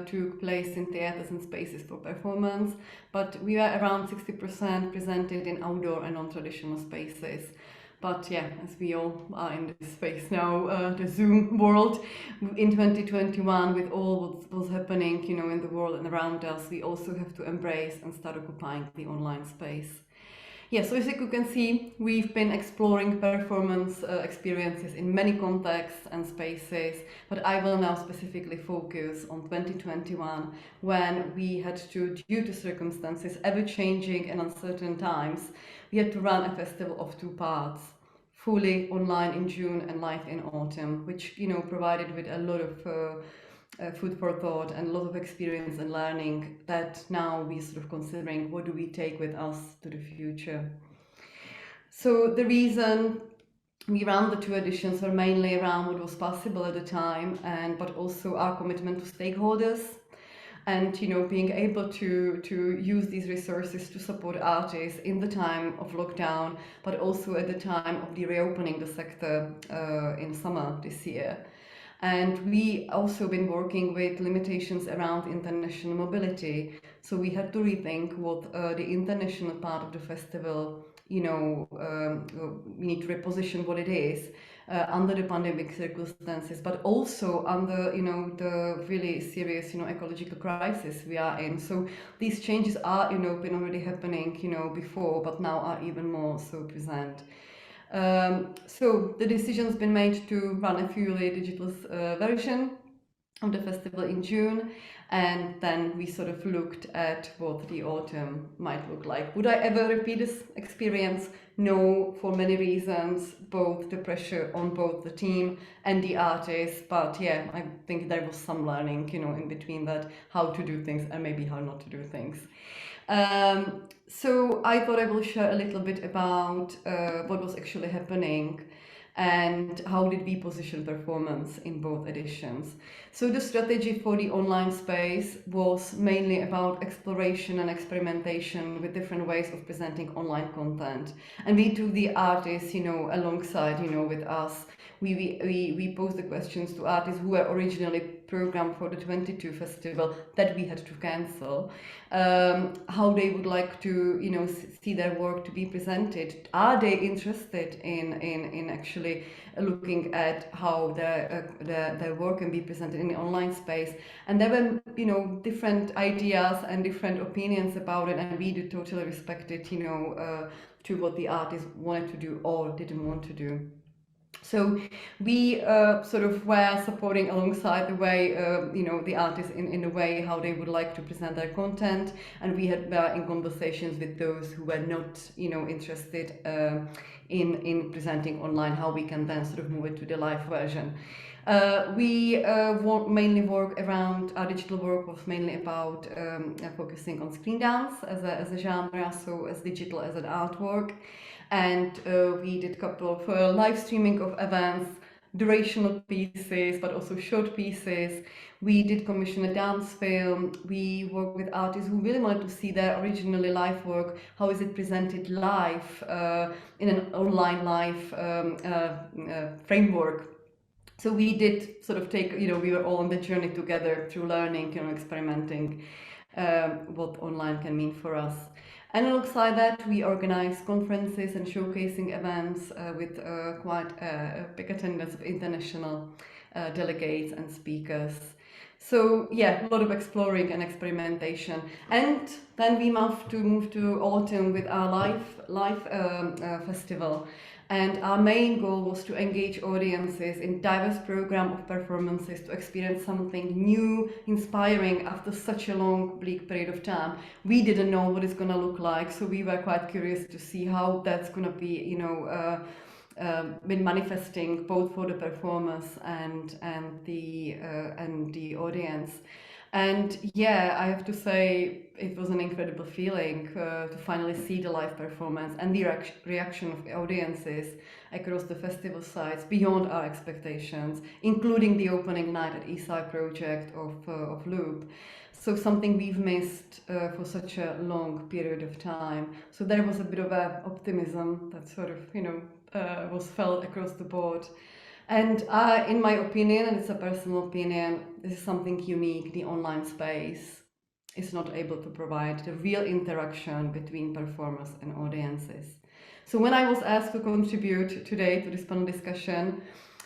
took place in theatres and spaces for performance, but we were around 60% presented in outdoor and non-traditional spaces. But yeah, as we all are in this space now, the Zoom world, in 2021, with all what's happening, in the world and around us, we also have to embrace and start occupying the online space. Yeah, so as you can see, we've been exploring performance experiences in many contexts and spaces, but I will now specifically focus on 2021, when we had to, due to circumstances, ever-changing and uncertain times, we had to run a festival of two parts, fully online in June and live in autumn, which provided with a lot of food for thought and a lot of experience and learning that now we're sort of considering what do we take with us to the future. So the reason we ran the two editions were mainly around what was possible at the time, but also our commitment to stakeholders, and being able to use these resources to support artists in the time of lockdown, but also at the time of the reopening the sector in summer this year. And we also been working with limitations around international mobility, so we had to rethink what the international part of the festival, we need to reposition what it is under the pandemic circumstances, but also under the really serious ecological crisis we are in. So these changes are been already happening before, but now are even more so present. So the decision's been made to run a fully digital version of the festival in June, and then we sort of looked at what the autumn might look like. Would I ever repeat this experience? know for many reasons both the pressure on both the team and the artists, but yeah, I think there was some learning, you know, in between that, how to do things and maybe how not to do things. So I thought I will share a little bit about what was actually happening and how did we position performance in both editions. So the strategy for the online space was mainly about exploration and experimentation with different ways of presenting online content. And we took the artists, you know, alongside, you know, with us. We posed the questions to artists who were originally programmed for the 22 festival that we had to cancel, how they would like to, you know, see their work to be presented. Are they interested in actually looking at how their work can be presented in the online space? And there were, you know, different ideas and different opinions about it, and we do totally respect it, you know, to what the artists wanted to do or didn't want to do. So we sort of were supporting alongside the way, you know, the artists in the way how they would like to present their content, and we had in conversations with those who were not, you know, interested in presenting online, how we can then sort of move it to the live version. We mainly work around, our digital work was mainly about focusing on screen dance as a genre, so as digital as an artwork. And we did a couple of live streaming of events, durational pieces, but also short pieces. We did commission a dance film. We worked with artists who really wanted to see their originally live work. How is it presented live in an online live framework? So we did sort of take, you know, we were all on the journey together through learning, you know, experimenting what online can mean for us. And alongside that, we organized conferences and showcasing events with quite a big attendance of international delegates and speakers. So yeah, a lot of exploring and experimentation. And then we moved to autumn with our live festival. And our main goal was to engage audiences in diverse program of performances to experience something new, inspiring after such a long, bleak period of time. We didn't know what it's going to look like, so we were quite curious to see how that's going to be, you know, been manifesting both for the performers and the audience. And yeah, I have to say it was an incredible feeling to finally see the live performance and the reaction of the audiences across the festival sites beyond our expectations, including the opening night at Eastside project of Loop. So something we've missed for such a long period of time. So there was a bit of optimism that sort of, you know, was felt across the board. And in my opinion, and it's a personal opinion, this is something unique. The online space is not able to provide the real interaction between performers and audiences. So when I was asked to contribute today to this panel discussion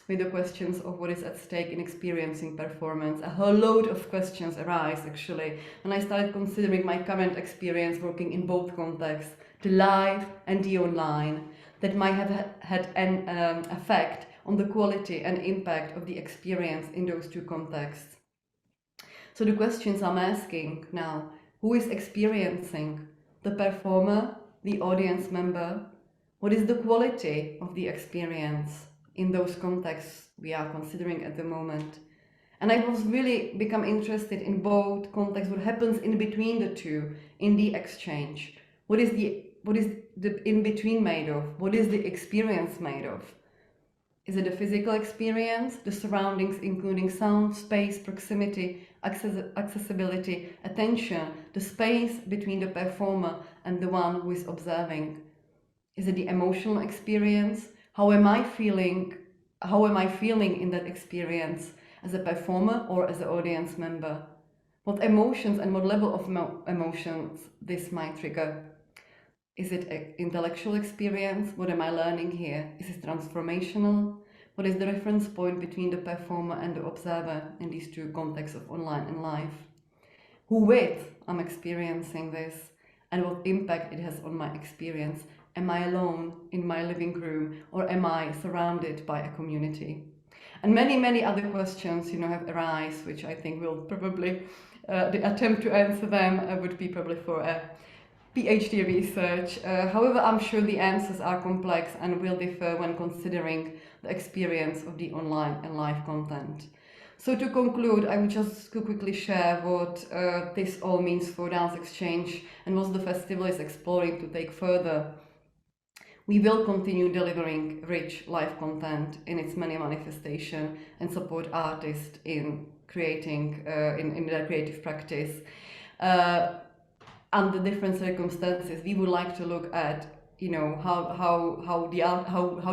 with the questions of what is at stake in experiencing performance, a whole load of questions arise actually. And I started considering my current experience working in both contexts, the live and the online, that might have had an effect on the quality and impact of the experience in those two contexts. So the questions I'm asking now, who is experiencing? The performer, the audience member? What is the quality of the experience in those contexts we are considering at the moment? And I was really become interested in both contexts, what happens in between the two, in the exchange. What is the in-between made of? What is the experience made of? Is it a physical experience, the surroundings including sound, space, proximity, accessibility, attention, the space between the performer and the one who is observing? Is it the emotional experience? How am I feeling in that experience as a performer or as an audience member? What emotions and what level of emotions this might trigger? Is it an intellectual experience? What am I learning here? Is it transformational? What is the reference point between the performer and the observer in these two contexts of online and live? Who with I'm experiencing this and what impact it has on my experience? Am I alone in my living room or am I surrounded by a community? And many, many other questions, you know, have arisen, which I think will probably, the attempt to answer them would be probably for PhD research. However, I'm sure the answers are complex and will differ when considering the experience of the online and live content. So to conclude, I will just quickly share what this all means for DanceXchange and what the festival is exploring to take further. We will continue delivering rich live content in its many manifestations and support artists in creating in their creative practice. Under different circumstances, we would like to look at, you know, how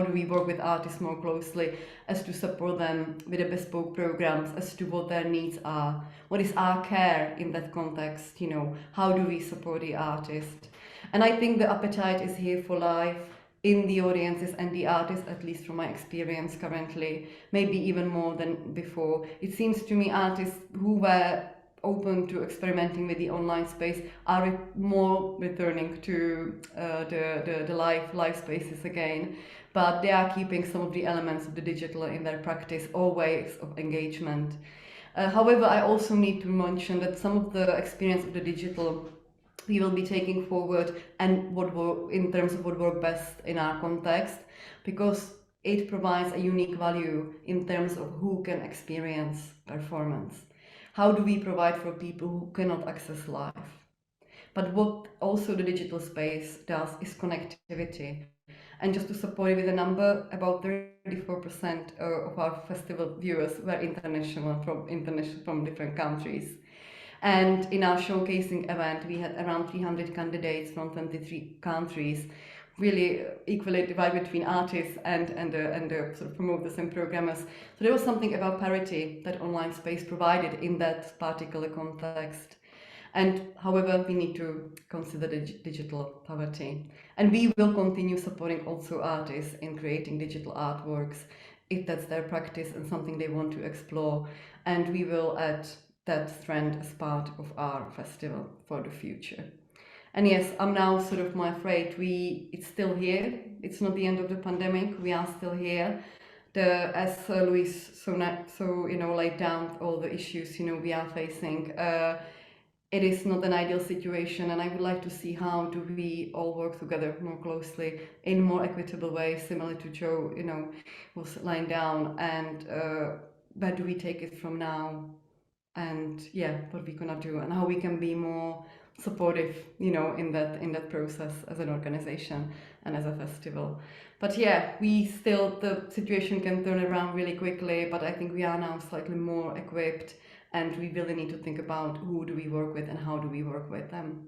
do we work with artists more closely as to support them with the bespoke programs as to what their needs are. What is our care in that context? You know, how do we support the artist? And I think the appetite is here for life in the audiences and the artists, at least from my experience currently, maybe even more than before. It seems to me artists who were open to experimenting with the online space are more returning to the live spaces again, but they are keeping some of the elements of the digital in their practice or ways of engagement. However, I also need to mention that some of the experience of the digital we will be taking forward and in terms of what works best in our context, because it provides a unique value in terms of who can experience performance. How do we provide for people who cannot access live? But what also the digital space does is connectivity. And just to support you with a number, about 34% of our festival viewers were international from different countries. And in our showcasing event, we had around 300 candidates from 23 countries, really equally divided between artists and the sort of promoters and programmers. So there was something about parity that online space provided in that particular context. And however, we need to consider the digital poverty. And we will continue supporting also artists in creating digital artworks, if that's their practice and something they want to explore. And we will add that trend as part of our festival for the future. And yes, I'm now sort of more afraid it's still here. It's not the end of the pandemic. We are still here. As Louise so laid down all the issues we are facing. It is not an ideal situation, and I would like to see how do we all work together more closely in more equitable ways, similar to Joe, was laying down, and where do we take it from now? And yeah, what we're gonna do and how we can be more supportive, in that process as an organization and as a festival. But yeah, the situation can turn around really quickly, but I think we are now slightly more equipped, and we really need to think about who do we work with and how do we work with them.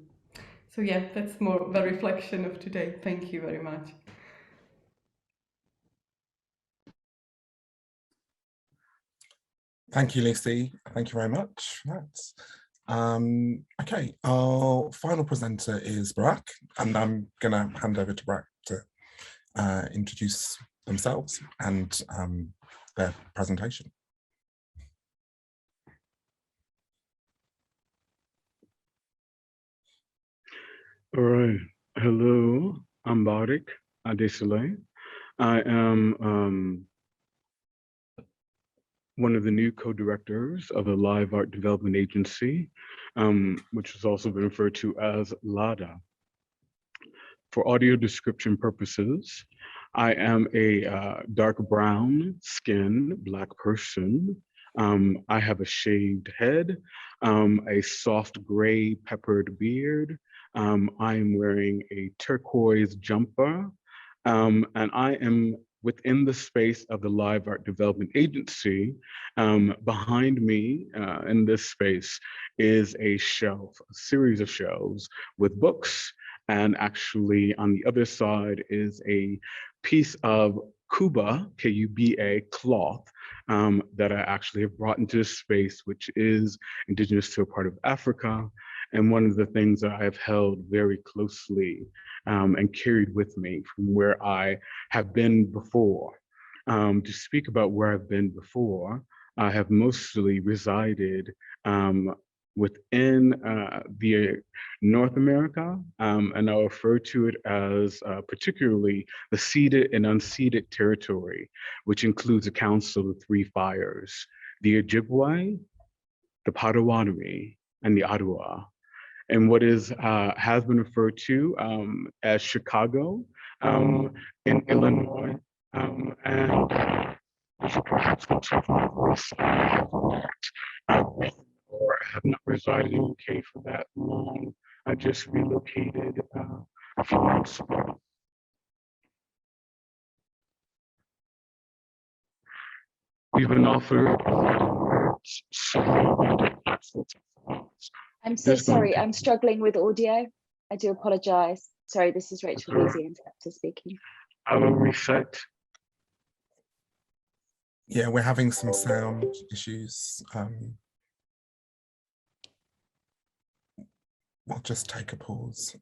So yeah, that's more the reflection of today. Thank you very much. Thank you, Lucie. Thank you very much for that. Okay, our final presenter is Barak, and I'm going to hand over to Barak to introduce themselves and their presentation. All right. Hello, I'm Barak Soleil. I am one of the new co-directors of a live art development agency, which has also been referred to as LADA. For audio description purposes, I am a dark brown skin Black person. I have a shaved head, a soft gray peppered beard. I am wearing a turquoise jumper, and I am within the space of the Live Art Development Agency. Behind me in this space is a shelf, a series of shelves with books, and actually on the other side is a piece of Kuba, K-U-B-A, cloth that I actually have brought into this space, which is indigenous to a part of Africa. And one of the things that I have held very closely and carried with me from where I have been before. To speak about where I've been before, I have mostly resided within the North America, and I'll refer to it as particularly the ceded and unceded territory, which includes a council of 3 fires, the Ojibwe, the Potawatomi, and the Ottawa. in what is has been referred to as Chicago in Illinois, and as you perhaps can tell from my voice, I have not resided in the UK for that long. I just relocated a few months ago. We've been offered I'm so sorry, I'm struggling with audio. I do apologize. Sorry, this is Rachel Weezy, instructor speaking. I will reset. Yeah, we're having some sound issues. We'll just take a pause.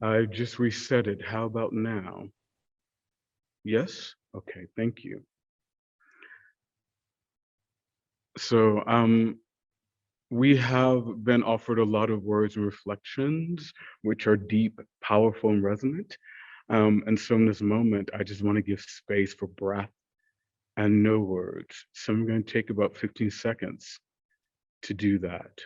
I just reset it. How about now? Yes? Okay, thank you. So we have been offered a lot of words and reflections, which are deep, powerful, and resonant. And so in this moment, I just want to give space for breath and no words. So I'm going to take about 15 seconds to do that.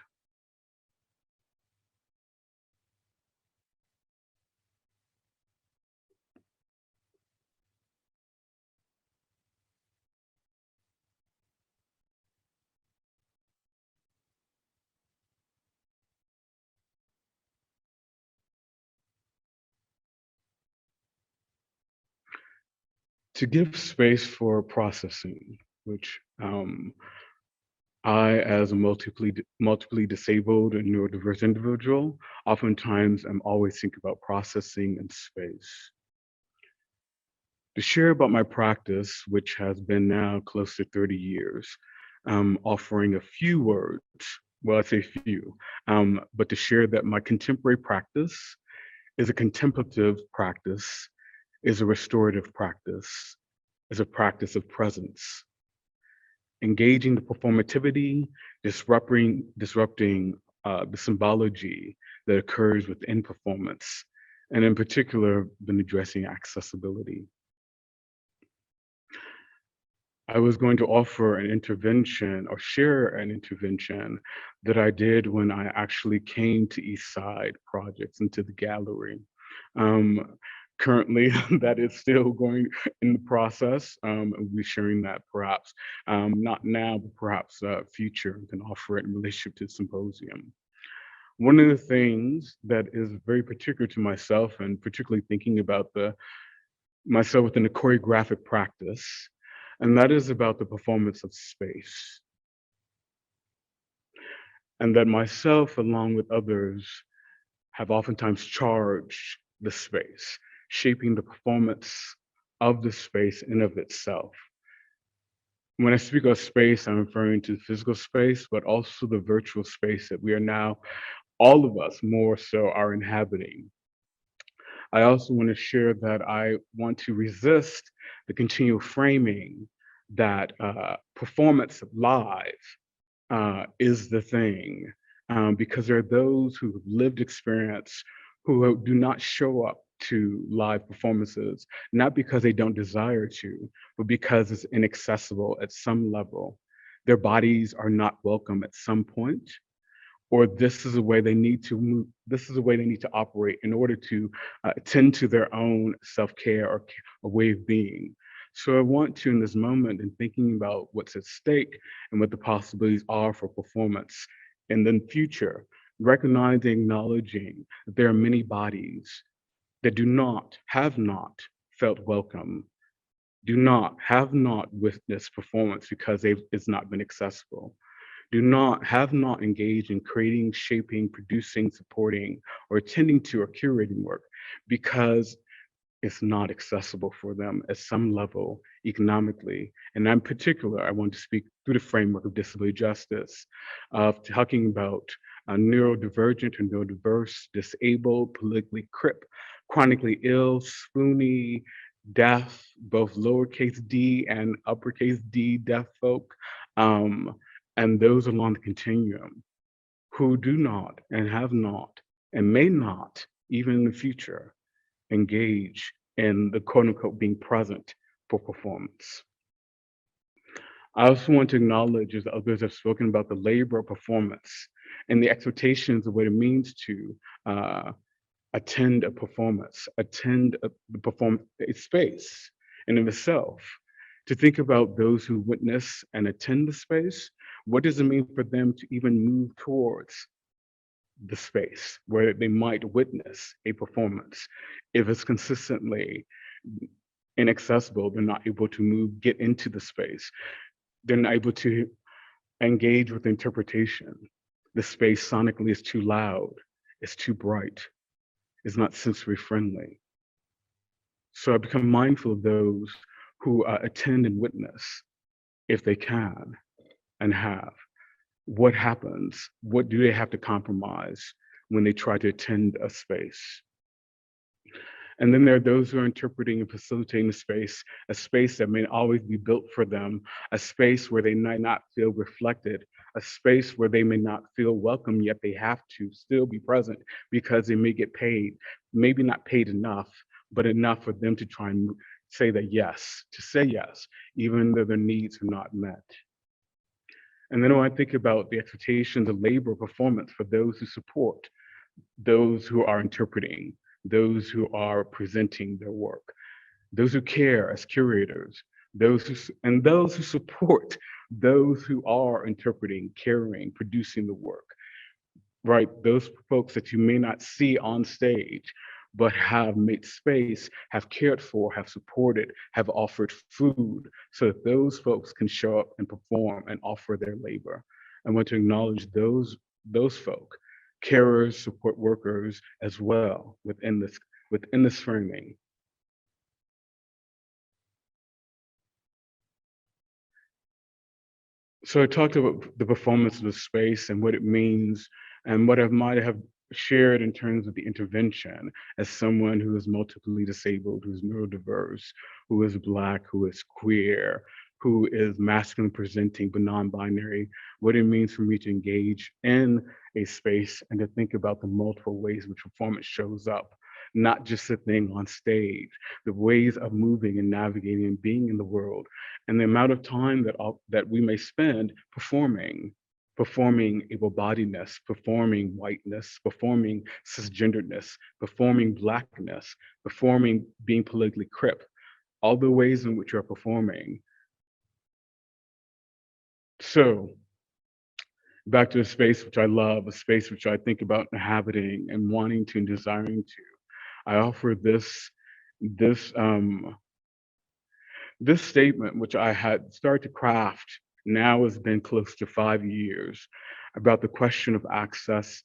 To give space for processing, which I, as a multiply disabled and neurodiverse individual, oftentimes I'm always thinking about processing and space. To share about my practice, which has been now close to 30 years, offering a few words, well, I say few, but to share that my contemporary practice is a contemplative practice, is a restorative practice, is a practice of presence. Engaging the performativity, disrupting the symbology that occurs within performance, and in particular, been addressing accessibility. I was going to offer an intervention or share an intervention that I did when I actually came to Eastside Projects into the gallery. Currently, that is still going in the process. We'll be sharing that perhaps, not now, but perhaps future, we can offer it in relationship to the symposium. One of the things that is very particular to myself, and particularly thinking about myself within the choreographic practice, and that is about the performance of space. And that myself, along with others, have oftentimes charged the space, shaping the performance of the space in of itself. When I speak of space, I'm referring to physical space, but also the virtual space that we are now, all of us more so, are inhabiting. I also want to share that I want to resist the continual framing that performance live is the thing, because there are those who have lived experience who do not show up to live performances, not because they don't desire to, but because it's inaccessible at some level. Their bodies are not welcome at some point, or this is a way they need to move, this is a way they need to operate in order to tend to their own self-care or a way of being. So I want to, in this moment, in thinking about what's at stake and what the possibilities are for performance in the future, recognizing, acknowledging that there are many bodies that have not felt welcome, have not witnessed performance because it's not been accessible, have not engaged in creating, shaping, producing, supporting, or attending to or curating work because it's not accessible for them at some level economically. And in particular, I want to speak through the framework of disability justice, of talking about neurodivergent or neurodiverse, disabled, politically crip, chronically ill, spoony, deaf, both lowercase d and uppercase D deaf folk, and those along the continuum who do not and have not and may not, even in the future, engage in the quote unquote being present for performance. I also want to acknowledge, as others have spoken about, the labor of performance and the expectations of what it means to attend a performance, attend a space in of itself. To think about those who witness and attend the space, what does it mean for them to even move towards the space where they might witness a performance? If it's consistently inaccessible, they're not able to move, get into the space. They're not able to engage with interpretation. The space sonically is too loud, it's too bright, it's not sensory friendly. So I become mindful of those who attend and witness, if they can and have. What happens? What do they have to compromise when they try to attend a space? And then there are those who are interpreting and facilitating a space that may always be built for them, a space where they might not feel reflected, a space where they may not feel welcome, yet they have to still be present because they may get paid, maybe not paid enough, but enough for them to try and say yes, even though their needs are not met. And then when I think about the expectations of labor performance for those who support, those who are interpreting, those who are presenting their work, those who care as curators, those who support those who are interpreting, caring, producing the work, right? Those folks that you may not see on stage, but have made space, have cared for, have supported, have offered food so that those folks can show up and perform and offer their labor. I want to acknowledge those folk, carers, support workers as well within this framing. So I talked about the performance of the space and what it means and what I might have shared in terms of the intervention as someone who is multiply disabled, who's neurodiverse, who is Black, who is queer, who is masculine presenting but non-binary, what it means for me to engage in a space and to think about the multiple ways which performance shows up, not just the thing on stage, the ways of moving and navigating and being in the world, and the amount of time that we may spend performing able-bodiedness, performing whiteness, performing cisgenderedness, performing Blackness, performing being politically crip, all the ways in which you're performing. So back to a space which I love, a space which I think about inhabiting and wanting to and desiring to. I offer this statement, which I had started to craft, now has been close to 5 years, about the question of access,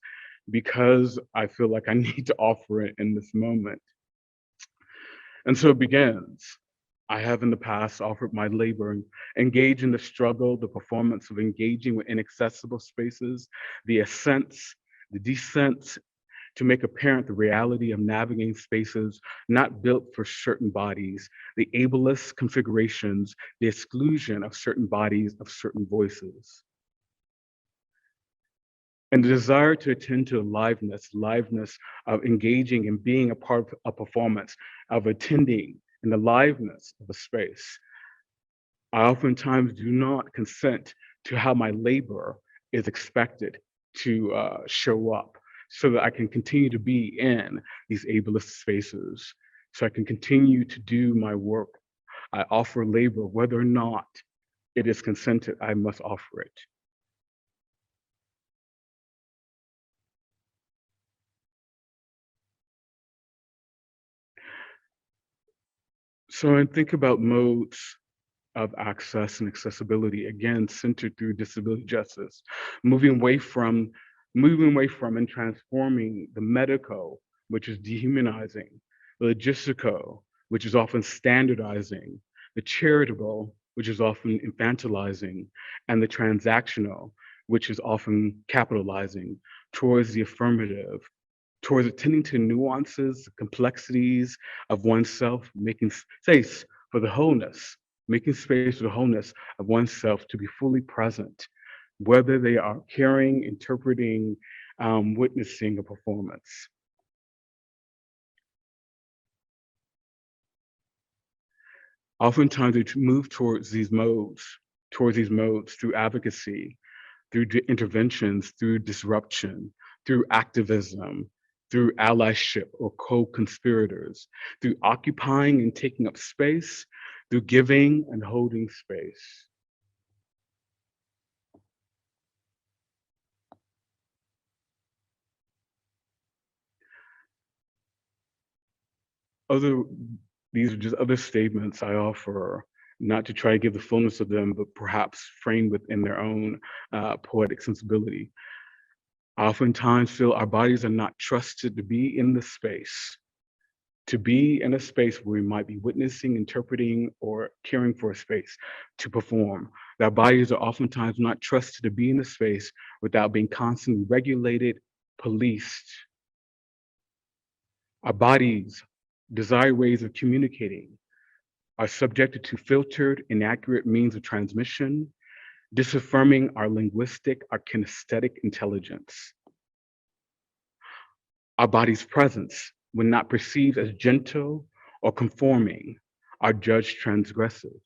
because I feel like I need to offer it in this moment. And so it begins. I have in the past offered my labor and engaged in the struggle, the performance of engaging with inaccessible spaces, the ascents, the descents, to make apparent the reality of navigating spaces not built for certain bodies, the ableist configurations, the exclusion of certain bodies, of certain voices. And the desire to attend to aliveness of engaging and being a part of a performance, of attending in the liveness of a space. I oftentimes do not consent to how my labor is expected to show up, so that I can continue to be in these ableist spaces, so I can continue to do my work. I offer labor, whether or not it is consented, I must offer it. So I think about modes of access and accessibility, again, centered through disability justice, moving away from and transforming the medico, which is dehumanizing, the logistico, which is often standardizing, the charitable, which is often infantilizing, and the transactional, which is often capitalizing, towards the affirmative, towards attending to nuances, complexities of oneself, making space for the wholeness, making space for the wholeness of oneself to be fully present, whether they are caring, interpreting, witnessing a performance. Oftentimes we move towards these modes towards these modes through advocacy, through interventions, through disruption, through activism, through allyship or co-conspirators, through occupying and taking up space, through giving and holding space. These are just other statements I offer, not to try to give the fullness of them, but perhaps framed within their own poetic sensibility. I oftentimes feel our bodies are not trusted to be in the space, to be in a space where we might be witnessing, interpreting, or caring for a space to perform. Our bodies are oftentimes not trusted to be in a space without being constantly regulated, policed. Our bodies desire ways of communicating, are subjected to filtered, inaccurate means of transmission, disaffirming our linguistic, our kinesthetic intelligence. Our body's presence, when not perceived as gentle or conforming, are judged transgressive.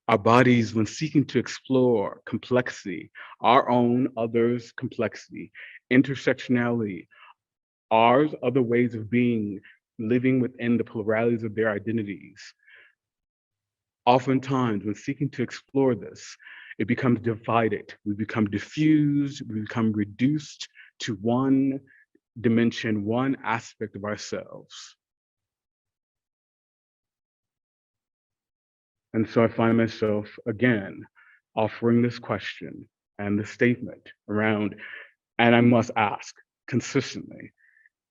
Our bodies, when seeking to explore complexity, our own, others' complexity, intersectionality, ours, other ways of being, living within the pluralities of their identities. Oftentimes, when seeking to explore this, it becomes divided. We become diffused, we become reduced to one dimension, one aspect of ourselves. And so I find myself, again, offering this question and the statement around, and I must ask consistently,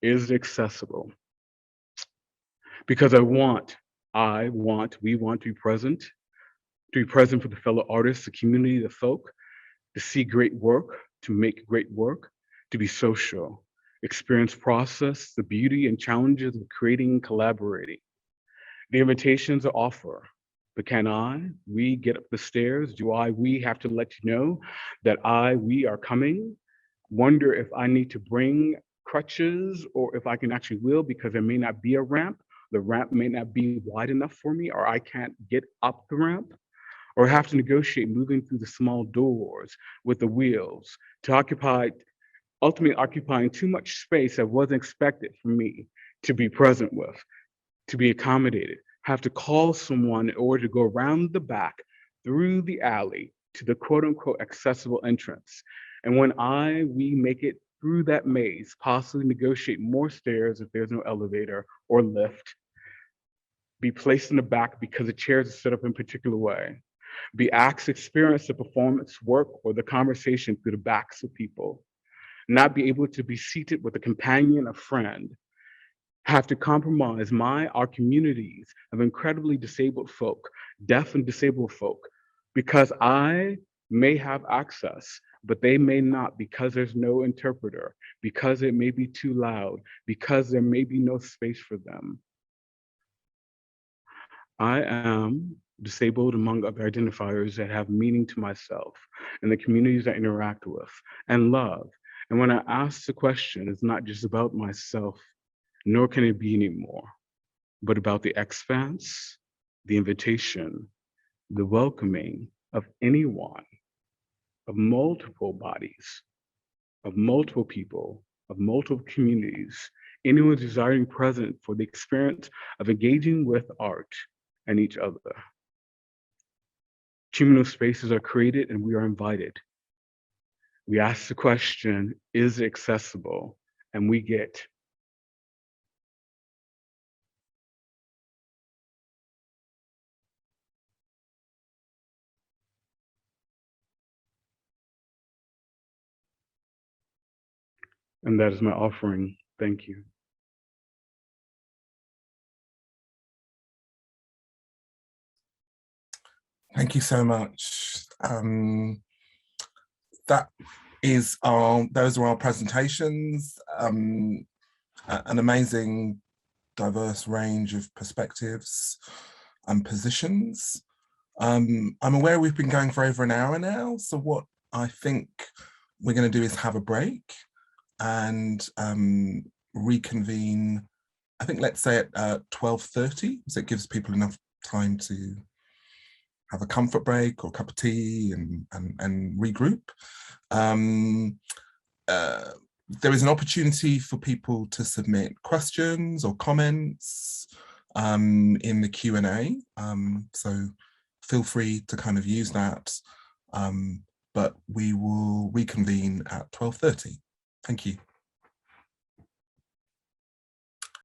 is it accessible? Because we want to be present for the fellow artists, the community, the folk, to see great work, to make great work, to be social, experience process, the beauty and challenges of creating and collaborating. The invitations are offer, but can we get up the stairs? We have to let you know that we are coming? Wonder if I need to bring crutches or if I can actually wheel because there may not be a ramp. The ramp may not be wide enough for me, or I can't get up the ramp, or have to negotiate moving through the small doors with the wheels to ultimately occupying too much space that wasn't expected for me to be present with, to be accommodated, have to call someone in order to go around the back through the alley to the quote unquote accessible entrance. And when we make it through that maze, possibly negotiate more stairs if there's no elevator or lift, be placed in the back because the chairs are set up in a particular way, be asked to experience the performance work or the conversation through the backs of people, not be able to be seated with a companion, a friend, have to compromise our communities of incredibly disabled folk, deaf and disabled folk, because I may have access, but they may not because there's no interpreter, because it may be too loud, because there may be no space for them. I am disabled among other identifiers that have meaning to myself and the communities I interact with and love. And when I ask the question, it's not just about myself, nor can it be anymore, but about the expanse, the invitation, the welcoming of anyone, of multiple bodies, of multiple people, of multiple communities, anyone desiring present for the experience of engaging with art and each other. Communal spaces are created and we are invited. We ask the question, is it accessible? And we get. And that is my offering. Thank you. Thank you so much. Those are our presentations. An amazing, diverse range of perspectives and positions. I'm aware we've been going for over an hour now, so what I think we're going to do is have a break and reconvene, I think let's say at 12:30, so it gives people enough time to have a comfort break or a cup of tea and regroup. There is an opportunity for people to submit questions or comments in the Q&A. So feel free to kind of use that. But we will reconvene at 12:30. Thank you.